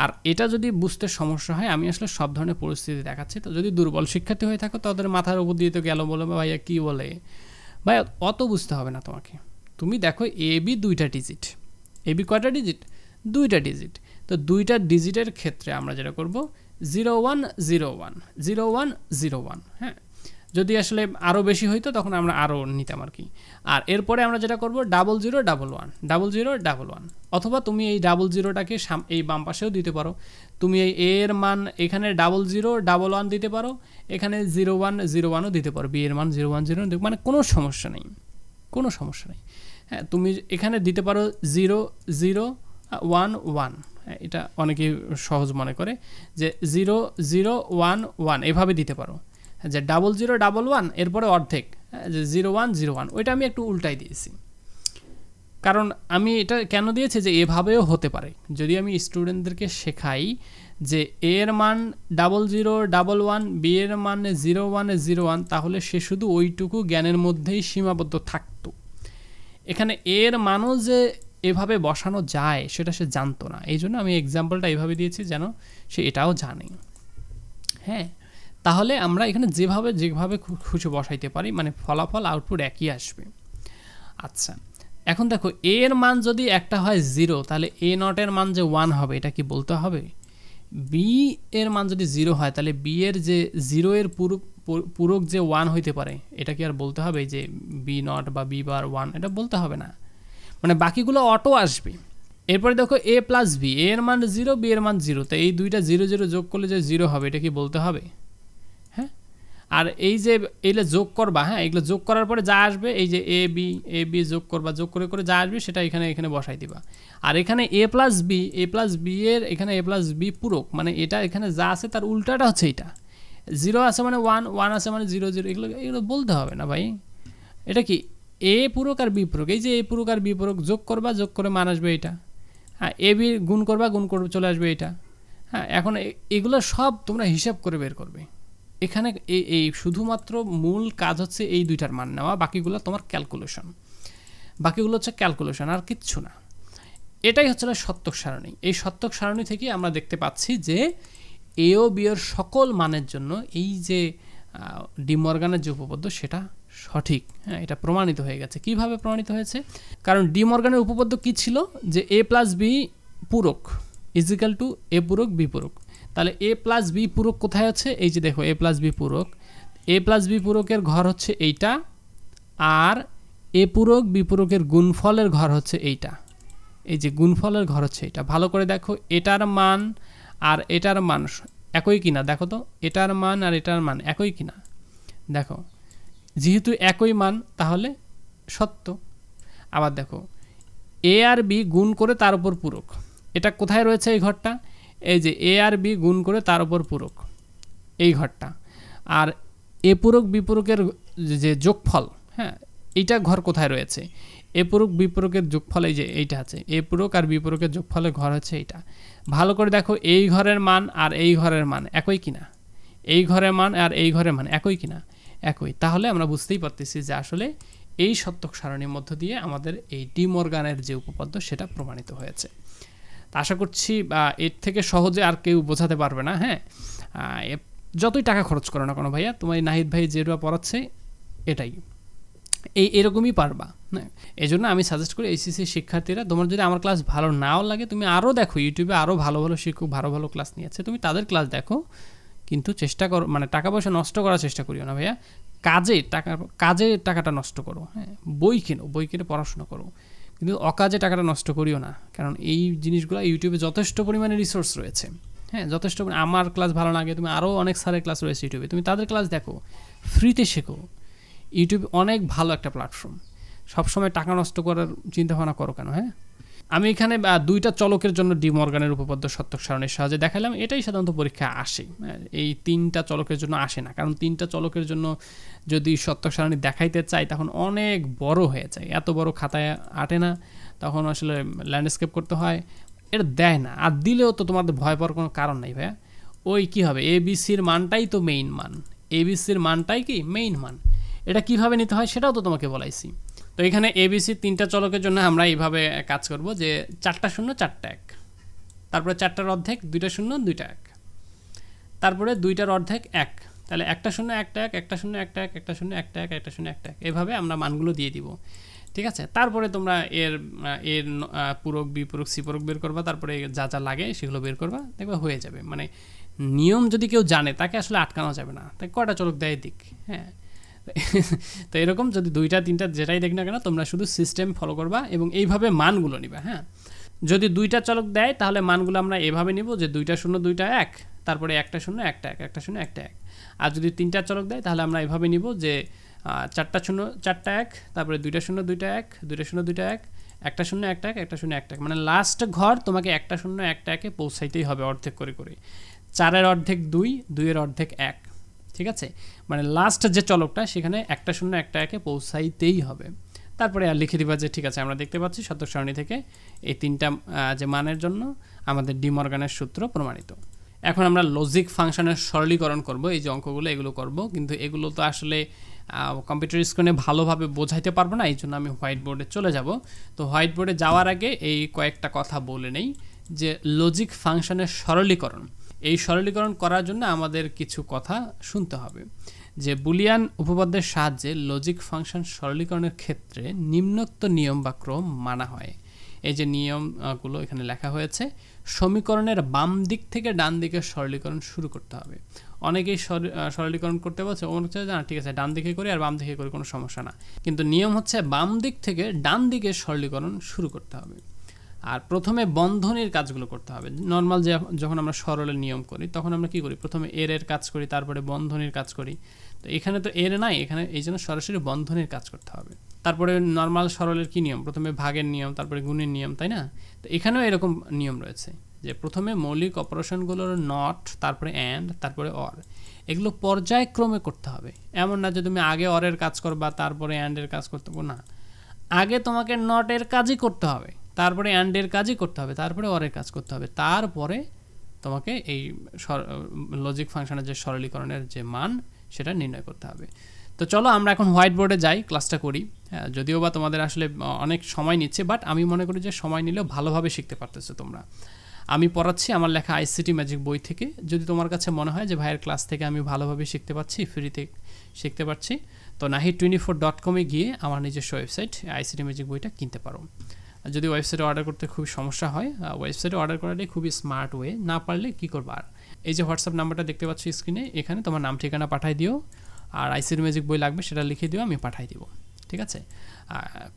আর এটা যদি বুঝতে সমস্যা হয়, আমি আসলে সব ধরনের পরিস্থিতি দেখাচ্ছি, তো যদি দুর্বল শিক্ষার্থী হয়ে থাকো তাদের মাথার উপর দিয়ে তো গেল, বলে ভাইয়া কী বলে, ভাইয়া অত বুঝতে হবে না তোমাকে। তুমি দেখো এ বি দুইটা ডিজিট, এ বি কয়টা ডিজিট, দুইটা ডিজিট, তো দুইটা ডিজিটের ক্ষেত্রে আমরা যেটা করব 0 1 0 1 0 1 0 1, হ্যাঁ, যদি আসলে আরও বেশি হইতো তখন আমরা আরও নিতাম আর কি। আর এরপরে আমরা যেটা করব 0 0 1 1 0 0 1 1, অথবা তুমি এই 0 0টাকে এই বাম পাশেও দিতে পারো, তুমি এই এ এর মান এখানে 0 0 1 1 দিতে পারো, এখানে 0 1 0 1ও দিতে পারো, বি এর মান 0 1 0, মানে কোনো সমস্যা নেই, কোনো সমস্যা নেই। হ্যাঁ, তুমি এখানে দিতে পারো 0 0 1 1, হ্যাঁ, এটা অনেকেই সহজ মনে করে যে 0 0 1 1 এভাবে দিতে পারো, যে 0 0 1 1 এরপরে অর্ধেক, যে 0 1 0 1, ওইটা আমি একটু উল্টাই দিয়েছি, কারণ আমি এটা কেন দিয়েছি যে এভাবেও হতে পারে। যদি আমি স্টুডেন্টদেরকে শেখাই যে এ এর মান 0 0 1 1, বি এর মান 0 1 0 1, তাহলে সে শুধু ওইটুকু জ্ঞানের মধ্যেই সীমাবদ্ধ থাকতো। এখানে এর মানও যে এভাবে বসানো যায় সেটা সে জানতো না, এই জন্য আমি এক্সাম্পলটা এইভাবে দিয়েছি যেন সে এটাও জানে। হ্যাঁ, তাহলে আমরা এখানে যেভাবে খুশি বসাইতে পারি, মানে ফলাফল আউটপুট একই আসবে। আচ্ছা, এখন দেখো এর মান যদি একটা হয় 0, তাহলে এ নটের মান যে 1 হবে এটা কি বলতে হবে? বি এর মান যদি 0 হয় তাহলে বি এর যে 0 এর পূরক যে 1 হইতে পারে, এটা কি আর বলতে হবে যে বি নট বা বি বার 1? এটা বলতে হবে না, মানে বাকিগুলো অটো আসবে। এরপরে দেখো এ প্লাস বি, এ এর মান 0, বি এর মান 0, তো এই দুইটা 0 0 যোগ করলে যে 0 হবে এটা কি বলতে হবে? হ্যাঁ, আর এই যে এইগুলো যোগ করবা, হ্যাঁ, এগুলো যোগ করার পরে যা আসবে, এই যে এ বি যোগ করবা, যোগ করে করে যা আসবে সেটা এখানে বসাই দিবা। আর এখানে এ প্লাস বি এর এখানে এ প্লাস বি পূরক, মানে এটা এখানে যা আছে তার উল্টাটা হচ্ছে এটা, 0 আছে মানে 1, 1 আছে মানে 0 0, এগুলো বলতে হবে না ভাই। এটা কি এ পূরক আর বি পূরক, এই যে এ পূরক আর বি পূরক যোগ করবা, যোগ করে মান আসবে এটা, হ্যাঁ, এ বি গুণ করবা, গুণ করে চলে আসবে এটা। হ্যাঁ, এখন এগুলো সব তোমরা হিসাব করে বের করবে। এখানে এই শুধুমাত্র মূল কাজ হচ্ছে এই দুইটার মান নেওয়া, বাকিগুলো তোমার ক্যালকুলেশন, বাকিগুলো হচ্ছে ক্যালকুলেশন আর কিচ্ছু না। এটাই হচ্ছে সত্যক সারণী। এই সত্যক সারণী থেকে আমরা দেখতে পাচ্ছি যে এ ও বি এর সকল মানের জন্য এই যে ডি মর্গানের যে উপপাদ্য সেটা সঠিক। হ্যাঁ, এটা প্রমাণিত হয়ে গেছে। কিভাবে প্রমাণিত হয়েছে? কারণ ডি মর্গানের উপপাদ্য কি ছিল? যে এ প্লাস বি পূরক ইজিক্যাল টু এ পূরক বি পূরক। তাহলে এ প্লাস বি পূরক কোথায় আছে? এই যে দেখো এ প্লাস বি পূরক, এ প্লাস বি পূরকের ঘর হচ্ছে এইটা, আর এ পূরক বি পূরকের গুণফলের ঘর হচ্ছে এইটা। এই যে গুণফলের ঘর হচ্ছে এটা। ভালো করে দেখো এটার মান আর এটার মান একই কিনা দেখো তো, এটার মান আর এটার মান একই কিনা দেখো। যেহেতু একই মান তাহলে সত্য। আবার দেখো এ আর বি গুণ করে তার উপর পূরক, এটা কোথায় রয়েছে এই ঘরটা? এই যে এ আর বি গুণ করে তার উপর পূরক, এই ঘরটা। আর এ পূরক বি পূরকের যে যোগফল, হ্যাঁ, এইটা ঘর কোথায় রয়েছে? এ পূরক বি পূরকের যোগফল এই যে এইটা আছে, এ পূরক আর বি পূরকের যোগফলের ঘর হচ্ছে এইটা। ভালো করে দেখো এই ঘরের মান আর এই ঘরের মান একই কিনা, এই ঘরের মান আর এই ঘরের মান একই কিনা, একই। তাহলে আমরা বুঝতেই পারতেছি যে আসলে এই সত্যক সারণীর মধ্য দিয়ে আমাদের এই ডি মর্গানের যে উপপাদ্য সেটা প্রমাণিত হয়েছে। তা আশা করছি এর থেকে সহজে আর কেউ বোঝাতে পারবে না। হ্যাঁ, যতই টাকা খরচ করো না কোনো ভাইয়া, তোমার নাহিদ ভাই যেটা পড়াচ্ছে এটাই এরকমই পারবা। হ্যাঁ, এই জন্য আমি সাজেস্ট করি এইচএসসি শিক্ষার্থীরা, তোমার যদি আমার ক্লাস ভালো নাও লাগে তুমি আরও দেখো, ইউটিউবে আরও ভালো ভালো শিক্ষক ভালো ভালো ক্লাস নিয়েছে, তুমি তাদের ক্লাস দেখো, কিন্তু চেষ্টা করো, মানে টাকা পয়সা নষ্ট করার চেষ্টা করিও না ভাইয়া, কাজে টাকাটা নষ্ট করো। হ্যাঁ, বই কিনে পড়াশোনা করো, কিন্তু অকাজে টাকাটা নষ্ট করিও না, কারণ এই জিনিসগুলো ইউটিউবে যথেষ্ট পরিমাণে রিসোর্স রয়েছে। হ্যাঁ, যথেষ্ট আমার ক্লাস ভালো লাগে, তুমি আরও অনেক স্যারের ক্লাস রয়েছে ইউটিউবে, তুমি তাদের ক্লাস দেখো, ফ্রিতে শেখো। ইউটিউব অনেক ভালো একটা প্ল্যাটফর্ম, সবসময় টাকা নষ্ট করার চিন্তাভাবনা করো কেন? হ্যাঁ, আমি এখানে দুইটা চলকের জন্য ডি মর্গানের উপপাদ্য সত্যক সারণীর সাহায্যে দেখালাম, এটাই সাধারণত পরীক্ষায় আসে। এই তিনটা চলকের জন্য আসে না, কারণ তিনটা চলকের জন্য যদি সত্যক সারণী দেখাইতে চাই তখন অনেক বড় হয়ে যায়, এত বড় খাতায় আটে না, তখন আসলে ল্যান্ডস্কেপ করতে হয়, এটা দেয় না। আর দিলেও তো তোমাদের ভয় পাওয়ার কোনো কারণ নাই ভাইয়া, ওই কী হবে, এবিসির মানটাই তো মেইন মান, এবিসির মানটাই কি মেইন মান, এটা কিভাবে নিতে হয় সেটাও তো তোমাকে বলাইছি। তো এখানে ABC 3টা চলকের জন্য আমরা এইভাবে কাজ করব যে 4টা শূন্য 4টা 1, তারপরে 4টার অর্ধেক 2টা শূন্য 2টা 1, তারপরে 2টার অর্ধেক 1, তাহলে 1টা শূন্য 1টা 1, 1টা শূন্য 1টা 1, 1টা শূন্য 1টা 1, 1টা শূন্য 1টা 1, এভাবে আমরা মানগুলো দিয়ে দিব। ঠিক আছে, তারপরে তোমরা এর পূরক বিপূরক সিপূরক বের করবা, তারপরে যা যা লাগে সেগুলো বের করবা, দেখবা হয়ে যাবে। মানে নিয়ম যদি কেউ জানে তাকে আসলে আটকানো যাবে না, তাই কয়টা চলক দেয় দিক। হ্যাঁ, তো এরকম যদি 2টা 3টা যেটাই দেখ না কেন তোমরা শুধু সিস্টেম ফলো করবা এবং এইভাবে মানগুলো নিবা। হ্যাঁ, যদি 2টা চলক দেয় তাহলে মানগুলো আমরা এভাবে নিব যে 2টা শূন্য 2টা 1, তারপরে 1টা শূন্য 1টা 1, 1টা শূন্য 1টা 1। আর যদি 3টা চলক দেয় তাহলে আমরা এভাবে নিব যে 4টা শূন্য 4টা 1, তারপরে 2টা শূন্য 2টা 1, 2টা শূন্য 2টা 1, 1টা শূন্য 1টা 1, 1টা শূন্য 1টা 1, মানে লাস্ট ঘর তোমাকে 1টা শূন্য 1টা 1-এ পৌঁছাইতেই হবে অর্ধেক করে করে। 4-এর অর্ধেক 2, 2-এর অর্ধেক 1। ঠিক আছে, মানে লাস্ট যে চলকটা সেখানে 1টা শূন্য 1টা 1-এ পৌঁছাইতেই হবে। তারপরে আর লিখে দিবা যে ঠিক আছে আমরা দেখতে পাচ্ছি শতক সারণী থেকে এই 3টা যে মানের জন্য আমাদের ডি মর্গানের সূত্র প্রমাণিত। এখন আমরা লজিক ফাংশনের সরলীকরণ করব, এই যে অঙ্কগুলো এগুলো করব, কিন্তু এগুলো তো আসলে কম্পিউটার স্ক্রিনে ভালোভাবে বোঝাইতে পারবো না, এই জন্য আমি হোয়াইট বোর্ডে চলে যাব। তো হোয়াইট বোর্ডে যাওয়ার আগে এই কয়েকটা কথা বলে নেই যে লজিক ফাংশনের সরলীকরণ, এই সরলীকরণ করার জন্য আমাদের কিছু কথা শুনতে হবে। যে বুলিয়ান উপপাদ্যের সাহায্যে লজিক ফাংশন সরলীকরণের ক্ষেত্রে নিম্নোক্ত নিয়ম বা ক্রম মানা হয়। এই যে নিয়মগুলো এখানে লেখা হয়েছে, সমীকরণের বাম দিক থেকে ডান দিকে সরলীকরণ শুরু করতে হবে। অনেকেই সরলীকরণ করতে বলছে, ও হচ্ছে না ঠিক আছে ডান দিকে করি আর বাম দিকে করি কোনো সমস্যা না, কিন্তু নিয়ম হচ্ছে বাম দিক থেকে ডান দিকে সরলীকরণ শুরু করতে হবে। আর প্রথমে বন্ধনীর কাজগুলো করতে হবে। নর্মাল যে যখন আমরা সরলের নিয়ম করি তখন আমরা কি করি, প্রথমে এর কাজ করি তারপরে বন্ধনীর কাজ করি। তো এখানে তো এর নাই, এখানে এই জন্য সরাসরি বন্ধনীর কাজ করতে হবে। তারপরে নর্মাল সরলের কি নিয়ম, প্রথমে ভাগের নিয়ম তারপরে গুণের নিয়ম, তাই না? তো এখানেও এরকম নিয়ম রয়েছে যে প্রথমে মৌলিক অপারেশনগুলোর নট, তারপরে অ্যান্ড, তারপরে অর, এগুলো পর্যায়ক্রমে করতে হবে। এমন না যে তুমি আগে অরের কাজ করবা তারপরে অ্যান্ডের কাজ করতে হবে, না, আগে তোমাকে নটের কাজই করতে হবে, তারপরে অ্যান্ডের কাজই করতে হবে, তারপরে অরের কাজ করতে হবে, তারপরে তোমাকে এই লজিক ফাংশনের যে সরলীকরণের যে মান সেটা নির্ণয় করতে হবে। তো চলো আমরা এখন হোয়াইট বোর্ডে যাই, ক্লাসটা করি। যদিও বা তোমাদের আসলে অনেক সময় নিচ্ছে, বাট আমি মনে করি যে সময় নিলেও ভালোভাবে শিখতে পারতেছো তোমরা। আমি পড়াচ্ছি আমার লেখা আইসিটি ম্যাজিক বই থেকে। যদি তোমার কাছে মনে হয় যে ভাইয়ের ক্লাস থেকে আমি ভালোভাবে শিখতে পারছি, ফ্রিতে শিখতে পারছি, তো nahid24.com-এ গিয়ে আমার নিজস্ব ওয়েবসাইট আইসিটি ম্যাজিক বইটা কিনতে পারো। যদি ওয়েবসাইটে অর্ডার করতে খুবই সমস্যা হয়, ওয়েবসাইটে অর্ডার করাটাই খুবই স্মার্ট ওয়ে। না পারলে কী করবা, আর এই যে হোয়াটসঅ্যাপ নাম্বারটা দেখতে পাচ্ছ স্ক্রিনে, এখানে তোমার নাম ঠিকানা পাঠাই দিও, আর আইসিটি ম্যাজিক বই লাগবে সেটা লিখে দিও, আমি পাঠাই দিব। ঠিক আছে,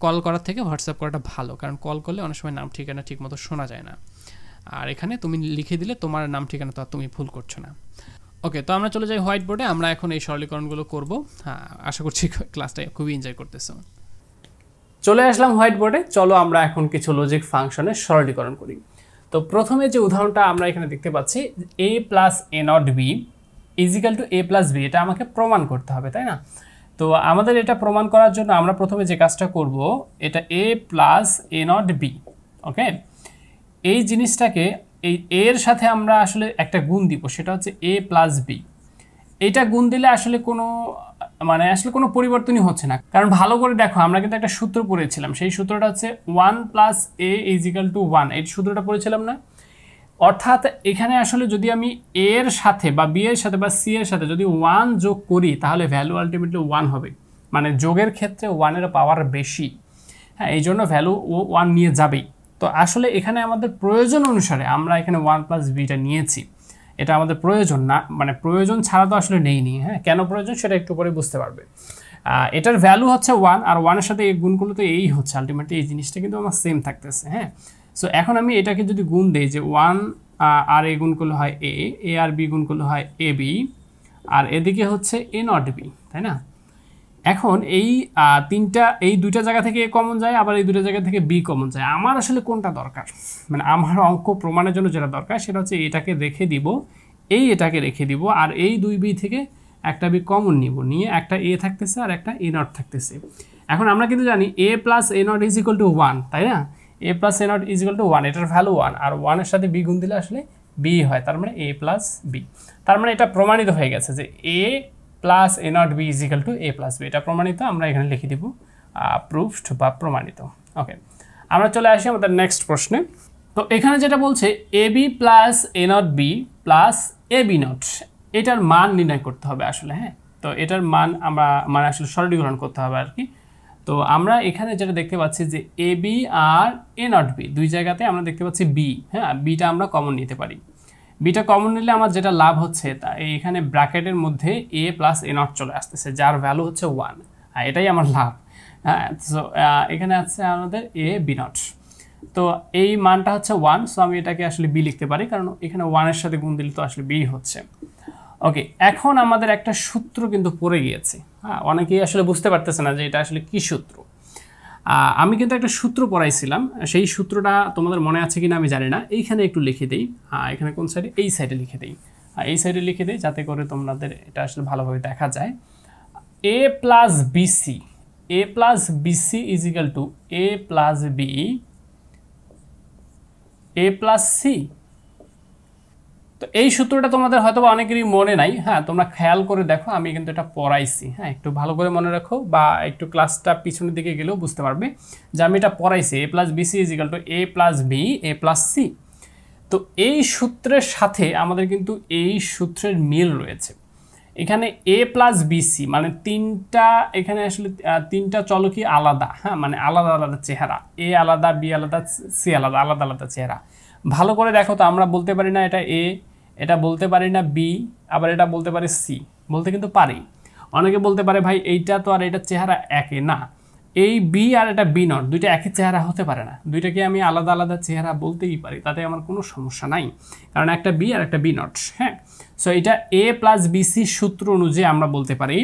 কল করার থেকে হোয়াটসঅ্যাপ করাটা ভালো, কারণ কল করলে অনেক সময় নাম ঠিকানা ঠিকমতো শোনা যায় না, আর এখানে তুমি লিখে দিলে তোমার নাম ঠিকানা তো আর তুমি ভুল করছো না। ওকে, তো আমরা চলে যাই হোয়াইট বোর্ডে। আমরা এখন এই সরলীকরণগুলো করব। আশা করছি ক্লাসটা খুবই এনজয় করতেছো। চলে আসলাম হোয়াইট বোর্ডে। চলো আমরা এখন কিছু লজিক ফাংশনের সরলীকরণ করি। তো প্রথমে যে উদাহরণটা আমরা এখানে দেখতে পাচ্ছি, a plus a not b equal to a plus b, এটা আমাকে প্রমাণ করতে হবে, তাই না? তো আমাদের এটা প্রমাণ করার জন্য আমরা প্রথমে যে কাজটা করব, এটা a plus a not b, ওকে, এই জিনিসটাকে এই এর সাথে আমরা আসলে একটা গুণ দিব, সেটা হচ্ছে a প্লাস b। এইটা গুণ দিলে আসলে কোনো পরিবর্তনই হচ্ছে না, কারণ ভালো করে দেখো আমরা কিন্তু একটা সূত্র পড়েছিলাম, সেই সূত্রটা হচ্ছে 1 প্লাস a ইজিক্যাল টু 1, এই সূত্রটা পড়েছিলাম না? অর্থাৎ এখানে আসলে যদি আমি a এর সাথে বা b এর সাথে বা c এর সাথে যদি 1 যোগ করি তাহলে ভ্যালু আলটিমেটলি 1 হবে, মানে যোগের ক্ষেত্রে 1 এর পাওয়ার বেশি। হ্যাঁ, এই জন্য ভ্যালু 1 নিয়ে যাবেই। তো আসলে এখানে আমাদের প্রয়োজন অনুসারে আমরা এখানে 1 প্লাস বিটা নিয়েছি, এটা আমাদের প্রয়োজন না, মানে প্রয়োজন ছাড়া তো আসলে নেইনি। হ্যাঁ, কেন প্রয়োজন সেটা একটু পরে বুঝতে পারবে। এটার ভ্যালু হচ্ছে 1, আর 1 এর সাথে এই গুণগুলো তো এই হচ্ছে, আলটিমেটলি এই জিনিসটা কিন্তু আমার সেম থাকতেছে। হ্যাঁ, সো এখন আমি এটাকে যদি গুণ দেই যে 1 আর এই গুণগুলো হয় a আর b গুণগুলো হয় ab, আর এদিকে হচ্ছে a নট b, তাই না? এখন এই দুইটা জায়গা থেকে a কমন যায়, আবার এই দুটো জায়গা থেকে b কমন যায়। আমার আসলে কোনটা দরকার, মানে আমার অঙ্ক প্রমাণের জন্য যেটা দরকার সেটা হচ্ছে এটাকে রেখে দিব, এটাকে রেখে দিব, আর এই 2b থেকে একটা b কমন নিয়ে একটা a থাকতেছে আর একটা a নট থাকতেছে। এখন আমরা কিন্তু জানি a plus a not is equal to 1, তাই না? a plus a not is equal to 1, এটার ভ্যালু 1, আর 1 এর সাথে b গুণ দিলে আসলে b হয়, তার মানে a প্লাস b। তার মানে এটা প্রমাণিত হয়ে গেছে যে a plus A not B is equal to A plus B. এটা প্রমাণিত, আমরা এখানে লিখে দিব প্রুফড বা প্রমাণিত। ওকে, আমরা চলে আসি আমাদের নেক্সট প্রশ্নে। তো এখানে যেটা বলছে A B plus A not B plus A B not, এটার মান নির্ণয় করতে হবে আসলে। হ্যাঁ, তো এটার মান আমরা মানে আসলে সরলীকরণ করতে হবে আর কি। তো আমরা এখানে যেটা দেখতে পাচ্ছি যে এ বি আর এ নট বি দুই জায়গাতে আমরা দেখতে পাচ্ছি বি। হ্যাঁ, বিটা আমরা কমন নিতে পারি। বিটা কমন নিলে আমার যেটা লাভ হচ্ছে তা এখানে ব্র্যাকেটের মধ্যে এ প্লাস এ নট চলে আসতেছে, যার ভ্যালু হচ্ছে 1। এটাই আমার লাভ। হ্যাঁ, সো এখানে আছে আমাদের এ বি নট। তো এই মানটা হচ্ছে 1, সো আমি এটাকে আসলে বি লিখতে পারি, কারণ এখানে 1-এর সাথে গুণ দিলে তো আসলে বি হচ্ছে। ওকে, এখন আমাদের একটা সূত্র কিন্তু পড়ে গিয়েছে। হ্যাঁ, অনেকেই আসলে বুঝতে পারতেছে না যে এটা আসলে কি সূত্র। আমি কিন্তু একটা সূত্র পড়াইছিলাম, সেই সূত্রটা তোমাদের মনে আছে কিনা আমি জানি না। এইখানে একটু লিখে দিই। এখানে কোন সাইডে? এই সাইডে লিখে দিই। এই সাইডে লিখে দিই যাতে করে তোমাদের এটা আসলে ভালোভাবে দেখা যায়। A plus BC, A plus BC is equal to A plus B A plus C. তো এই সূত্রটা তোমাদের হয়তো অনেকেরই মনে নাই। হ্যাঁ, তোমরা খেয়াল করে দেখো, আমি কিন্তু এটা পড়াইছি। হ্যাঁ, একটু ভালো করে মনে রাখো, বা একটু ক্লাসটা পিছনের দিকে গেলেও বুঝতে পারবে যে আমি এটা পড়াইছি। A plus BC is equal to A plus B A plus C. তো এই সূত্রের সাথে আমাদের কিন্তু এই সূত্রের মিল রয়েছে। এখানে এ প্লাস বিসি মানে তিনটা, এখানে আসলে তিনটা চলকই আলাদা। হ্যাঁ, মানে আলাদা আলাদা চেহারা, এ আলাদা, বি আলাদা, সি আলাদা, আলাদা আলাদা চেহারা। ভালো করে দেখো তো, আমরা বলতে পারি না এটা এ, এটা বলতে পারি না বি, আবার এটা বলতে পারি সি, বলতে কিন্তু পারি। অনেকে বলতে পারে ভাই এইটা তো আর এটার চেহারা একই না, এই বি আর এটা বি নট দুইটা একই চেহারা হতে পারে না, দুইটাকে আমি আলাদা আলাদা চেহারা বলতেই পারি, তাতে আমার কোনো সমস্যা নাই, কারণ একটা বি আর একটা বি নট। হ্যাঁ, সো এটা এ প্লাস বিসি সূত্র অনুযায়ী আমরা বলতে পারি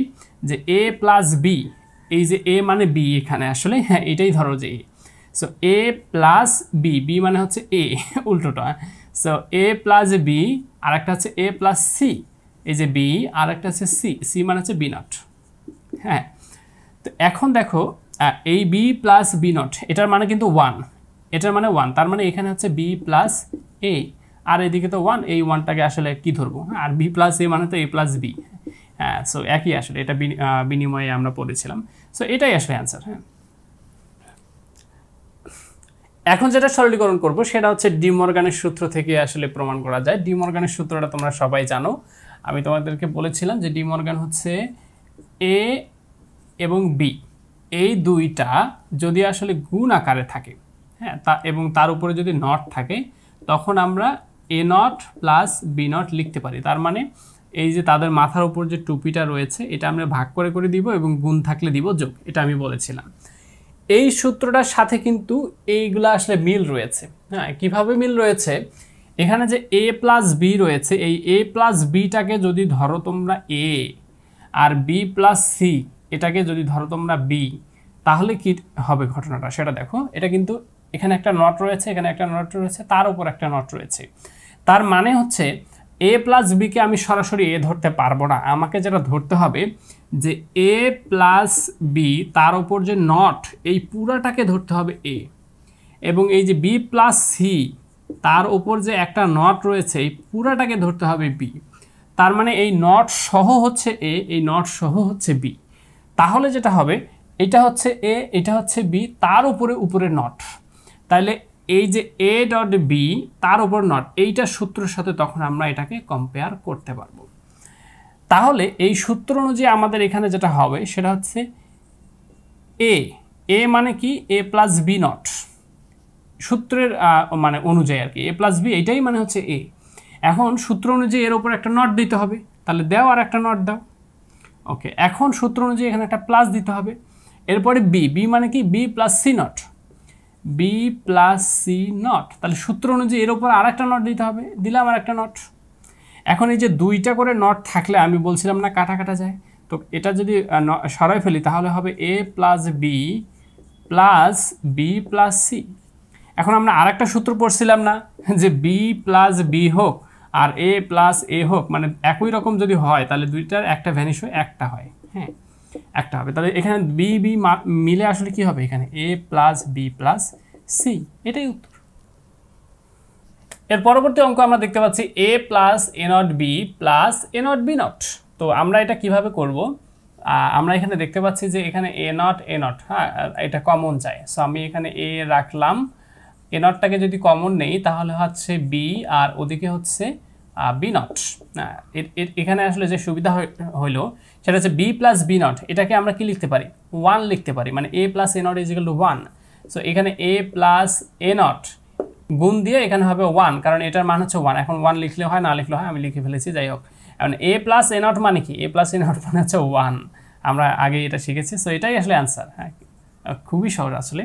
যে এ প্লাস বি, এই যে এ মানে বি এখানে আসলে, হ্যাঁ এটাই ধরো যে এ। সো এ প্লাস বি, বি মানে হচ্ছে এ, উল্টোটা। সো এ প্লাস বি, আর একটা হচ্ছে এ প্লাস সি, এই যে বি, আর একটা হচ্ছে সি, সি মানে হচ্ছে বি নট। হ্যাঁ, তো এখন দেখো এই বি প্লাস বি নট এটার মানে কিন্তু 1, এটার মানে 1, তার মানে এখানে হচ্ছে বি প্লাস এ, আর এদিকে তো 1, এই 1টাকে আসলে কি ধরবো? আর বি প্লাস এ মানে তো এ প্লাস বি। হ্যাঁ, সো একই আসলে, এটা বিনিময়ে আমরা পড়েছিলাম। সো এটাই আসলে অ্যান্সার। হ্যাঁ, এখন যেটা সরলীকরণ করব সেটা হচ্ছে ডি মর্গানের সূত্র থেকে আসলে প্রমাণ করা যায়। ডি মর্গানের সূত্রটা তোমরা সবাই জানো, আমি তোমাদেরকে বলেছিলাম যে ডি মর্গান হচ্ছে এ এবং বি, এই দুইটা যদি আসলে গুণ আকারে থাকে, হ্যাঁ, এবং তার উপরে যদি নট থাকে, তখন আমরা এ নট প্লাস বি নট লিখতে পারি। তার মানে এই যে তাদের মাথার উপর যে টুপিটা রয়েছে এটা আমরা ভাগ করে করে দিব, এবং গুণ থাকলে দিব যোগ, এটা আমি বলেছিলাম। এই সূত্রটার সাথে কিন্তু এইগুলা আসলে মিল রয়েছে। হ্যাঁ, কিভাবে মিল রয়েছে? এখানে যে এ প্লাস বি রয়েছে, এই এ প্লাস বিটাকে যদি ধরো তোমরা এ, আর বি প্লাস সি এটাকে যদি ধরো তোমরা বি, তাহলে কি হবে ঘটনাটা সেটা দেখো। এটা কিন্তু এখানে একটা নট রয়েছে, এখানে একটা নট রয়েছে, তার উপর একটা নট রয়েছে। তার মানে হচ্ছে এ প্লাস বিকে আমি সরাসরি এ ধরতে পারবো না, আমাকে যেটা ধরতে হবে যে এ প্লাস বি তার উপর যে নট, এই পুরাটাকে ধরতে হবে এ, এবং এই যে বি প্লাস সি তার উপর যে একটা নট রয়েছে এই পুরাটাকে ধরতে হবে বি। তার মানে এই নট সহ হচ্ছে এ, এই নট সহ হচ্ছে বি। তাহলে যেটা হবে, এটা হচ্ছে এ, এটা হচ্ছে বি, তার উপরে উপরে নট, তাহলে এই যে এ ডট বি তার উপর নট, এইটা সূত্রের সাথে তখন আমরা এটাকে কম্পেয়ার করতে পারবো। তাহলে এই সূত্র অনুযায়ী আমাদের এখানে যেটা হবে সেটা হচ্ছে এ মানে কি? এ প্লাস বি নট, সূত্রের মানে অনুযায়ী আর কি, এ প্লাস বি এইটাই মানে হচ্ছে এ। এখন সূত্র অনুযায়ী এর উপর একটা নট দিতে হবে, তাহলে দাও আর একটা নট দাও। ওকে, এখন সূত্র অনুযায়ী এখানে একটা প্লাস দিতে হবে। এরপরে বি, বি মানে কি? B plus C not, B plus C not, তাহলে সূত্র অনুযায়ী এর উপর আর একটা নট দিতে হবে, দিলাম আর একটা নট। এখন এই যে দুইটা করে নট থাকলে আমি বলছিলাম না কাটা কাটা যায়, তো এটা যদি সরাই ফেলি তাহলে হবে A plus B plus B plus C. এখন আমরা আর একটা সূত্র পড়ছিলাম না যে বি প্লাস বি হোক আর এ প্লাস এ হোক, মানে একই রকম যদি হয় তাহলে দুইটার একটা ভ্যানিশ হয়ে একটা হয়। হ্যাঁ, একটা হবে, তাহলে এখানে বি বি মিলে আসলে কি হবে? এখানে A plus B plus C, এটাই উত্তর। এর পরবর্তী অঙ্ক আমরা দেখতে পাচ্ছি A plus A not B plus A not B not. তো আমরা এটা কিভাবে করব, আমরা এখানে দেখতে পাচ্ছি যে এখানে এ নট হ্যাঁ এটা কমন যায়। সো আমি এখানে এ রাখলাম, এ নটটাকে যদি কমন নেই তাহলে হচ্ছে বি, আর ওদিকে হচ্ছে বি নট। এখানে আসলে যে সুবিধা হইলো সেটা হচ্ছে বি প্লাস বি নট, এটাকে আমরা কি লিখতে পারি, 1 লিখতে পারি, মানে A plus A not is equal to 1। So এখানে এ প্লাস এ নট গুণ দিয়ে এখানে হবে 1, কারণ এটার মান হচ্ছে 1। এখন 1 লিখলে হয় না লিখলে হয়, আমি লিখে ফেলেছি, যাই হোক। এখন এ প্লাস এ নট মানে কি, এ প্লাস এ নট মানে হচ্ছে 1, আমরা আগে এটা শিখেছি। সো এটাই আসলে অ্যান্সার। হ্যাঁ, খুবই সহজ আসলে।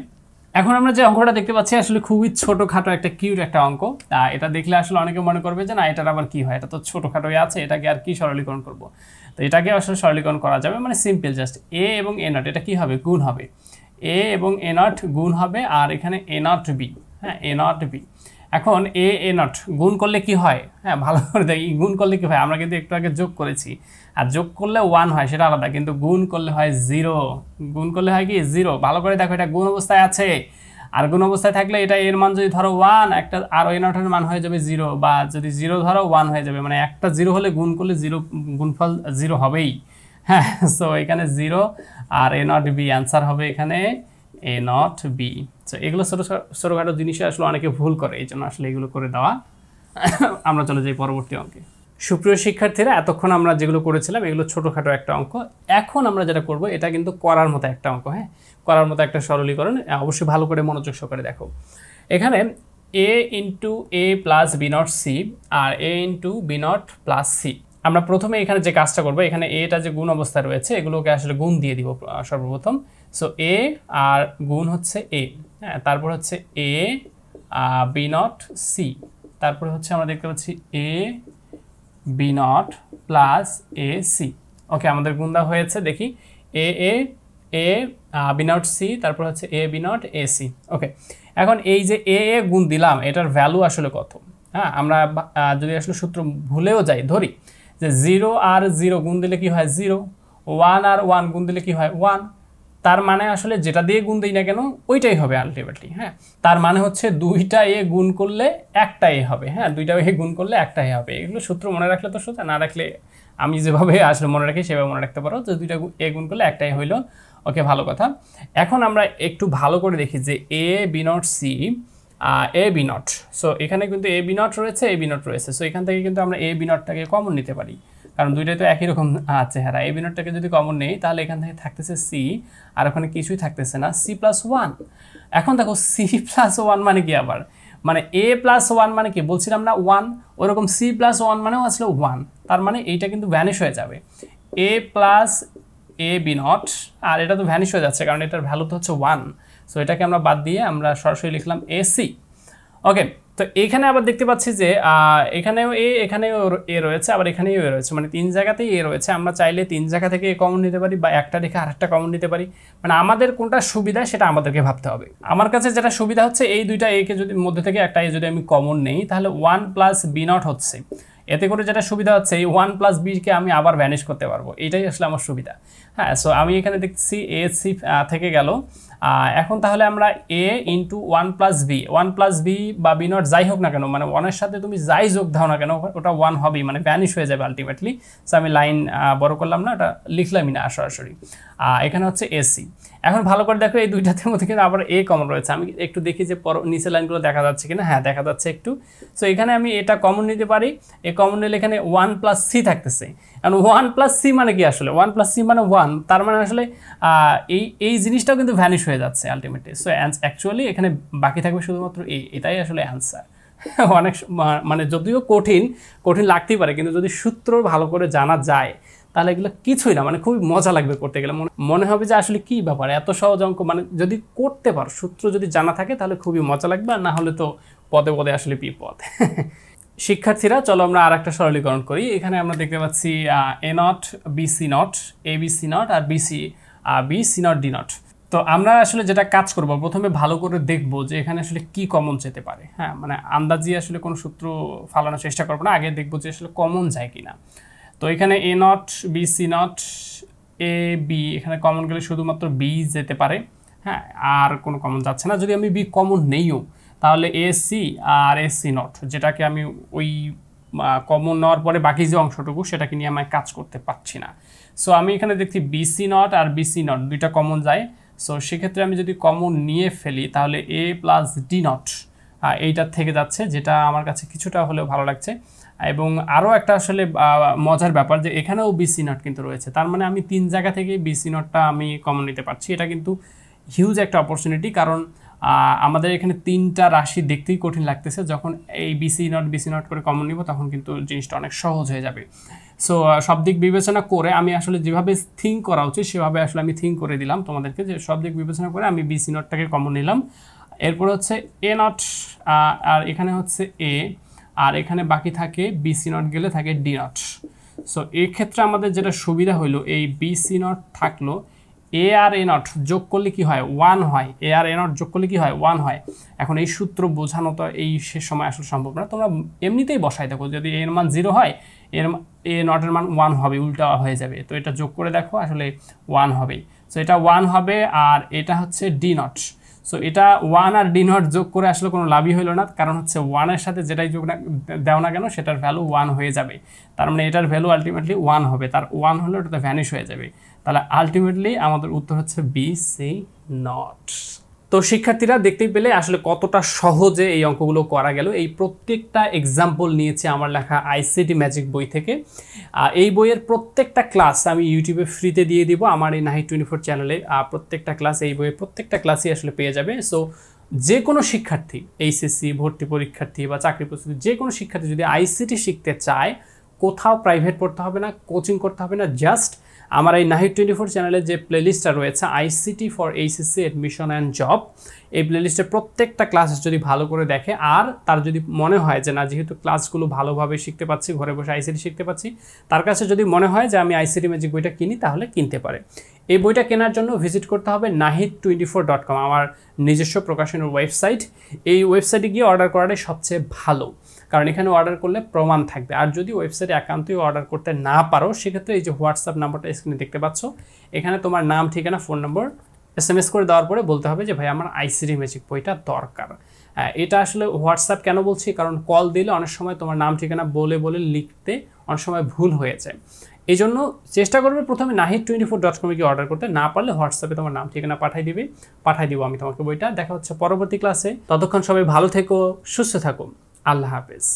এখন আমরা যে অঙ্কটা দেখতে পাচ্ছি আসলে খুবই ছোটোখাটো একটা কিউট একটা অঙ্ক। এটা দেখলে আসলে অনেকে মনে করবে যে না এটার আবার কি হয়, এটা তো ছোটোখাটোই আছে, এটাকে আর কি সরলীকরণ করব। তো এটাকে আসলে সরলীকরণ করা যাবে, মানে সিম্পল, জাস্ট এ এবং এ নট এটা কি হবে, গুণ হবে, এ এবং এ নট গুণ হবে, আর এখানে এ নট বি। হ্যাঁ, এ নট বি। এখন এ নট গুণ করলে কি হয়, হ্যাঁ ভালো করে দেখি গুণ করলে কি হয়, আমরা কিন্তু একটু আগে যোগ করেছি, আর যোগ করলে 1 হয় সেটা আলাদা, কিন্তু গুণ করলে হয় 0। গুণ করলে হয় কি 0, ভালো করে দেখো এটা গুণ অবস্থায় আছে, আর গুণ অবস্থায় থাকলে এটা এর মান যদি ধরো 1, একটা আর এ নটের মান হয়ে যাবে 0, বা যদি 0 ধরো 1 হয়ে যাবে, মানে একটা 0 হলে গুণ করলে 0 গুণফল 0 হবেই। হ্যাঁ, সো এখানে 0 আর এ নট বি, অ্যান্সার হবে এখানে এ নট বি। সো এগুলো ছোটোখাটো জিনিসে আসলে অনেকে ভুল করে, এই জন্য আসলে এগুলো করে দেওয়া। আমরা চলে যাই পরবর্তী অঙ্কে। সুপ্রিয় শিক্ষার্থীরা, এতক্ষণ আমরা যেগুলো করেছিলাম এগুলো ছোটোখাটো একটা অঙ্ক। এখন আমরা যেটা করব এটা কিন্তু করার মতো একটা অঙ্ক। হ্যাঁ, করার মতো একটা সরলীকরণ, অবশ্যই ভালো করে মনোযোগ সহকারে দেখো। এখানে A into A plus B not C আর A into B not plus C. আমরা প্রথমে এখানে যে কাজটা করবো, এখানে এটা যে গুণ অবস্থায় রয়েছে এগুলোকে আসলে গুণ দিয়ে দিব সর্বপ্রথম। সো এ আর গুণ হচ্ছে এ, হ্যাঁ, তারপর হচ্ছে এ বি নট সি, তারপরে হচ্ছে আমরা দেখতে পাচ্ছি A B not plus A C. Okay, আমাদের গুণ দেওয়া হয়েছে, দেখি A A A B not C, তারপর হচ্ছে A B not A C. Okay, এখন এই যে এ এ গুণ দিলাম এটার ভ্যালু আসলে কত। হ্যাঁ, আমরা যদি আসলে সূত্র ভুলেও যাই, ধরি যে 0 আর 0 গুণ দিলে কি হয় 0, 1 আর 1 গুণ দিলে কি হয় 1, তার মানে আসলে যেটা দিয়ে গুণ দিই না কেন ওইটাই হবে আলটিমেটলি। হ্যাঁ, তার মানে হচ্ছে দুইটা এ গুণ করলে একটা এ হবে। হ্যাঁ, দুইটা এ গুণ করলে একটা এ হবে। এগুলো সূত্র মনে রাখলে তো সোজা, না রাখলে আমি যেভাবে আসলে মনে রাখি সেভাবে মনে রাখতে পারো, যে দুইটা এ গুণ করলে একটাই হইলো। ওকে, ভালো কথা। এখন আমরা একটু ভালো করে দেখি যে A B not C A B not. So এখানে কিন্তু এ বি নট রয়েছে, এ বি নট রয়েছে। সো এখান থেকে কিন্তু আমরা এ বি নটটাকে কমন নিতে পারি, কারণ দুইটাই তো একই রকম চেহারা। এ বি নটটাকে যদি কমন নেই তাহলে এখান থেকে থাকতেছে সি, আর ওখানে কিছুই থাকতেছে না, সি প্লাস 1। এখন দেখো সি প্লাস 1 মানে কি, আবার মানে এ প্লাস 1 মানে কি বলছিলাম না 1, ওরকম সি প্লাস 1 মানেও আসলে 1, তার মানে এইটা কিন্তু ভ্যানিশ হয়ে যাবে, এ প্লাস এ বি নট, আর এটা তো ভ্যানিশ হয়ে যাচ্ছে কারণ এটার ভ্যালু তো হচ্ছে 1। সো এটাকে আমরা বাদ দিয়ে আমরা সরাসরি লিখলাম এ সি। ওকে, তো এখানে আবার দেখতে পাচ্ছি যে এখানেও এ, এখানেও এ রয়েছে, আবার এখানেও এ রয়েছে, মানে 3 জায়গাতেই এ রয়েছে। আমরা চাইলে 3 জায়গা থেকে এ কমন নিতে পারি, বা একটা রেখে আরেকটা কমন নিতে পারি, মানে আমাদের কোনটা সুবিধা সেটা আমাদেরকে ভাবতে হবে। আমার কাছে যেটা সুবিধা হচ্ছে এই দুইটা এ কে যদি মধ্যে থেকে একটা এ যদি আমি কমন নেই তাহলে 1 প্লাস বি নট হচ্ছে, এতে করে যেটা সুবিধা হচ্ছে এই 1 প্লাস বিকে আমি আবার ভ্যানিশ করতে পারবো, এটাই আসলে আমার সুবিধা। হ্যাঁ, সো আমি এখানে দেখছি এ সি থেকে গেল। এখন তাহলে আমরা A into 1 plus B, 1 plus B বা বি নট যাই হোক না কেন, মানে 1 এর সাথে তুমি যাই যোগ দাও না কেন ওটা 1 হবেই, মানে ভ্যানিশ হয়ে যাবে আলটিমেটলি। সো আমি লাইন বড় করলাম না, ওটা লিখলামই না সরাসরি। এখানে হচ্ছে এসি। এখন ভালো করে দেখো এই দুইটাতে মধ্যে কিন্তু আবার এ কমন রয়েছে, আমি একটু দেখি যে নিচের লাইনগুলো দেখা যাচ্ছে কিনা। হ্যাঁ, দেখা যাচ্ছে একটু। সো এখানে আমি এটা কমন নিতে পারি, এ কমন নিলে এখানে 1 প্লাস সি থাকতেছে। এখন 1 প্লাস সি মানে কি, আসলে 1 প্লাস সি মানে 1, তার মানে আসলে এই জিনিসটাও কিন্তু ভ্যানিশ হয়ে যাচ্ছে আলটিমেটলি। সো অ্যাকচুয়ালি এখানে বাকি থাকবে শুধুমাত্র এটাই আসলে অ্যান্সার। অনেক মানে যদিও কঠিন লাগতেই পারে, কিন্তু যদি সূত্র ভালো করে জানা যায় তাহলে এগুলো কিছুই না, মানে খুবই মজা লাগবে করতে গেলে, মনে হবে যে আসলে কি ব্যাপার এত সহজ অঙ্ক, মানে যদি করতে পারো, সূত্র যদি জানা থাকে তাহলে খুবই মজা লাগবে, আর না হলে তো পদে পদে আসলে বিপদ। শিক্ষার্থীরা, চলো আমরা আর একটা সরলীকরণ করি। এখানে আমরা দেখতে পাচ্ছি A not B C not, A B C not, আর B C not D not. তো আমরা আসলে যেটা কাজ করব, প্রথমে ভালো করে দেখব যে এখানে আসলে কি কমন যেতে পারে। হ্যাঁ, মানে আন্দাজি আসলে কোনো সূত্র ফালানোর চেষ্টা করবো না, আগে দেখবো যে আসলে কমন যায় কিনা। তো এখানে A not B C not A B, এখানে কমন গেলে শুধুমাত্র বি যেতে পারে। হ্যাঁ, আর কোনো কমন যাচ্ছে না। যদি আমি বি কমন নেইও তাহলে এ সি আর এ সি নট, যেটাকে আমি ওই কমন নেওয়ার পরে বাকি যে অংশটুকু সেটাকে নিয়ে আমি কাজ করতে পারছি না। সো আমি এখানে দেখছি বিসি নট আর বিসি নট দুইটা কমন যায়। সো সেক্ষেত্রে আমি যদি কমন নিয়ে ফেলি তাহলে এ প্লাস ডি নট এইটার থেকে যাচ্ছে, যেটা আমার কাছে কিছুটা হলেও ভালো লাগছে। এবং আরও একটা আসলে মজার ব্যাপার যে এখানেও বিসি নট কিন্তু রয়েছে, তার মানে আমি 3 জায়গা থেকে বিসি নটটা আমি কমন নিতে পারছি। এটা কিন্তু হিউজ একটা অপরচুনিটি, কারণ আমাদের এখানে 3টা রাশি দেখতেই কঠিন লাগতেছে, যখন এই বিসি নট করে কমন নিব তখন কিন্তু জিনিসটা অনেক সহজ হয়ে যাবে। সো সব দিক বিবেচনা করে আমি আসলে যেভাবে থিঙ্ক করা উচিত সেভাবে আসলে আমি থিঙ্ক করে দিলাম তোমাদেরকে, যে সব দিক বিবেচনা করে আমি বিসি নটটাকে কমন নিলাম। এরপর হচ্ছে এ নট, আর এখানে হচ্ছে এ, আর এখানে বাকি থাকে বিসি নট গেলে থাকে ডি নট। সো এক্ষেত্রে আমাদের যেটা সুবিধা হইলো, এই বিসি নট থাকলো, এ আর এ নট যোগ করলে কি হয় 1 হয়, এ আর এ নট যোগ করলে কি হয় 1 হয়। এখন এই সূত্র বোঝানো তো এই শেষ সময় আসলে সম্ভব না, তোমরা এমনিতেই বসাই দেখো, যদি এর মান 0 হয় এ নটের মান 1 হবে, উল্টা হয়ে যাবে। তো এটা যোগ করে দেখো আসলে 1 হবে। সো এটা 1 হবে, আর এটা হচ্ছে ডি নট। সো এটা 1 আর ডি নট যোগ করে আসলে কোনো লাভই হলো না, কারণ হচ্ছে 1 এর সাথে যেটাই যোগ না দাও না কেন সেটার ভ্যালু 1 হয়ে যাবে। তার মানে এটার ভ্যালু আলটিমেটলি 1 হবে, তার 1 হলে ওটাতে ভ্যানিশ হয়ে যাবে। তাহলে আলটিমেটলি আমাদের উত্তর হচ্ছে বিসি নট। তো শিক্ষার্থীরা দেখতেই পেলে আসলে কতটা সহজে এই অঙ্কগুলো করা গেল। এই প্রত্যেকটা এক্সাম্পল নিয়েছে আমার লেখা আইসিটি ম্যাজিক বই থেকে। এই বইয়ের প্রত্যেকটা ক্লাস আমি ইউটিউবে ফ্রিতে দিয়ে দিব আমার এই নাহিদ 24 চ্যানেলে। প্রত্যেকটা ক্লাস, এই বইয়ের প্রত্যেকটা ক্লাসই আসলে পেয়ে যাবে। সো যে কোনো শিক্ষার্থী, এইচএসসি ভর্তি পরীক্ষার্থী বা চাকরি প্রস্তুতি, যে কোনো শিক্ষার্থী যদি আইসিটি শিখতে চায়, কোথাও প্রাইভেট পড়তে হবে না, কোচিং করতে হবে না, জাস্ট আমার এই নাহিদ 24 চ্যানেলের যে প্লেলিস্টটা রয়েছে ICT for HSC admission and job, এই প্লেলিস্টে প্রত্যেকটা ক্লাস যদি ভালো করে দেখে, আর তার যদি মনে হয় যে না, যেহেতু ক্লাসগুলো ভালোভাবে শিখতে পাচ্ছি, ঘরে বসে আইসিটি শিখতে পাচ্ছি, তার কাছে যদি মনে হয় যে আমি আইসিটি ম্যাজিক বইটা কিনি, তাহলে কিনতে পারে। এই বইটা কেনার জন্য ভিজিট করতে হবে nahid24.com, আমার নিজস্ব প্রকাশনের ওয়েবসাইট। এই ওয়েবসাইটে গিয়ে অর্ডার করাটাই সবচেয়ে ভালো, কারণ এখানে অর্ডার করলে প্রমাণ থাকবে। আর যদি ওয়েবসাইটে একান্তই অর্ডার করতে না পারো, সেক্ষেত্রে এই যে হোয়াটসঅ্যাপ নাম্বারটা স্ক্রিনে দেখতে পাচ্ছ, এখানে তোমার নাম, ঠিকানা, ফোন নম্বর SMS করে দেওয়ার পরে বলতে হবে যে ভাই আমার আইসিটি ম্যাজিক বইটা দরকার। এটা আসলে হোয়াটসঅ্যাপ কেন বলছি, কারণ কল দিলে অনেক সময় তোমার নাম ঠিকানা বলে বলে লিখতে অনেক সময় ভুল হয়ে যায়। এই জন্য চেষ্টা করবে প্রথমে nahid24.com গিয়ে অর্ডার করতে, না পারলে হোয়াটসঅ্যাপে তোমার নাম ঠিকানা পাঠিয়ে দিব আমি তোমাকে বইটা। দেখা হচ্ছে পরবর্তী ক্লাসে, ততক্ষণ সবাই ভালো থেকো, সুস্থ থাকো, আল্লাহ হাফেজ।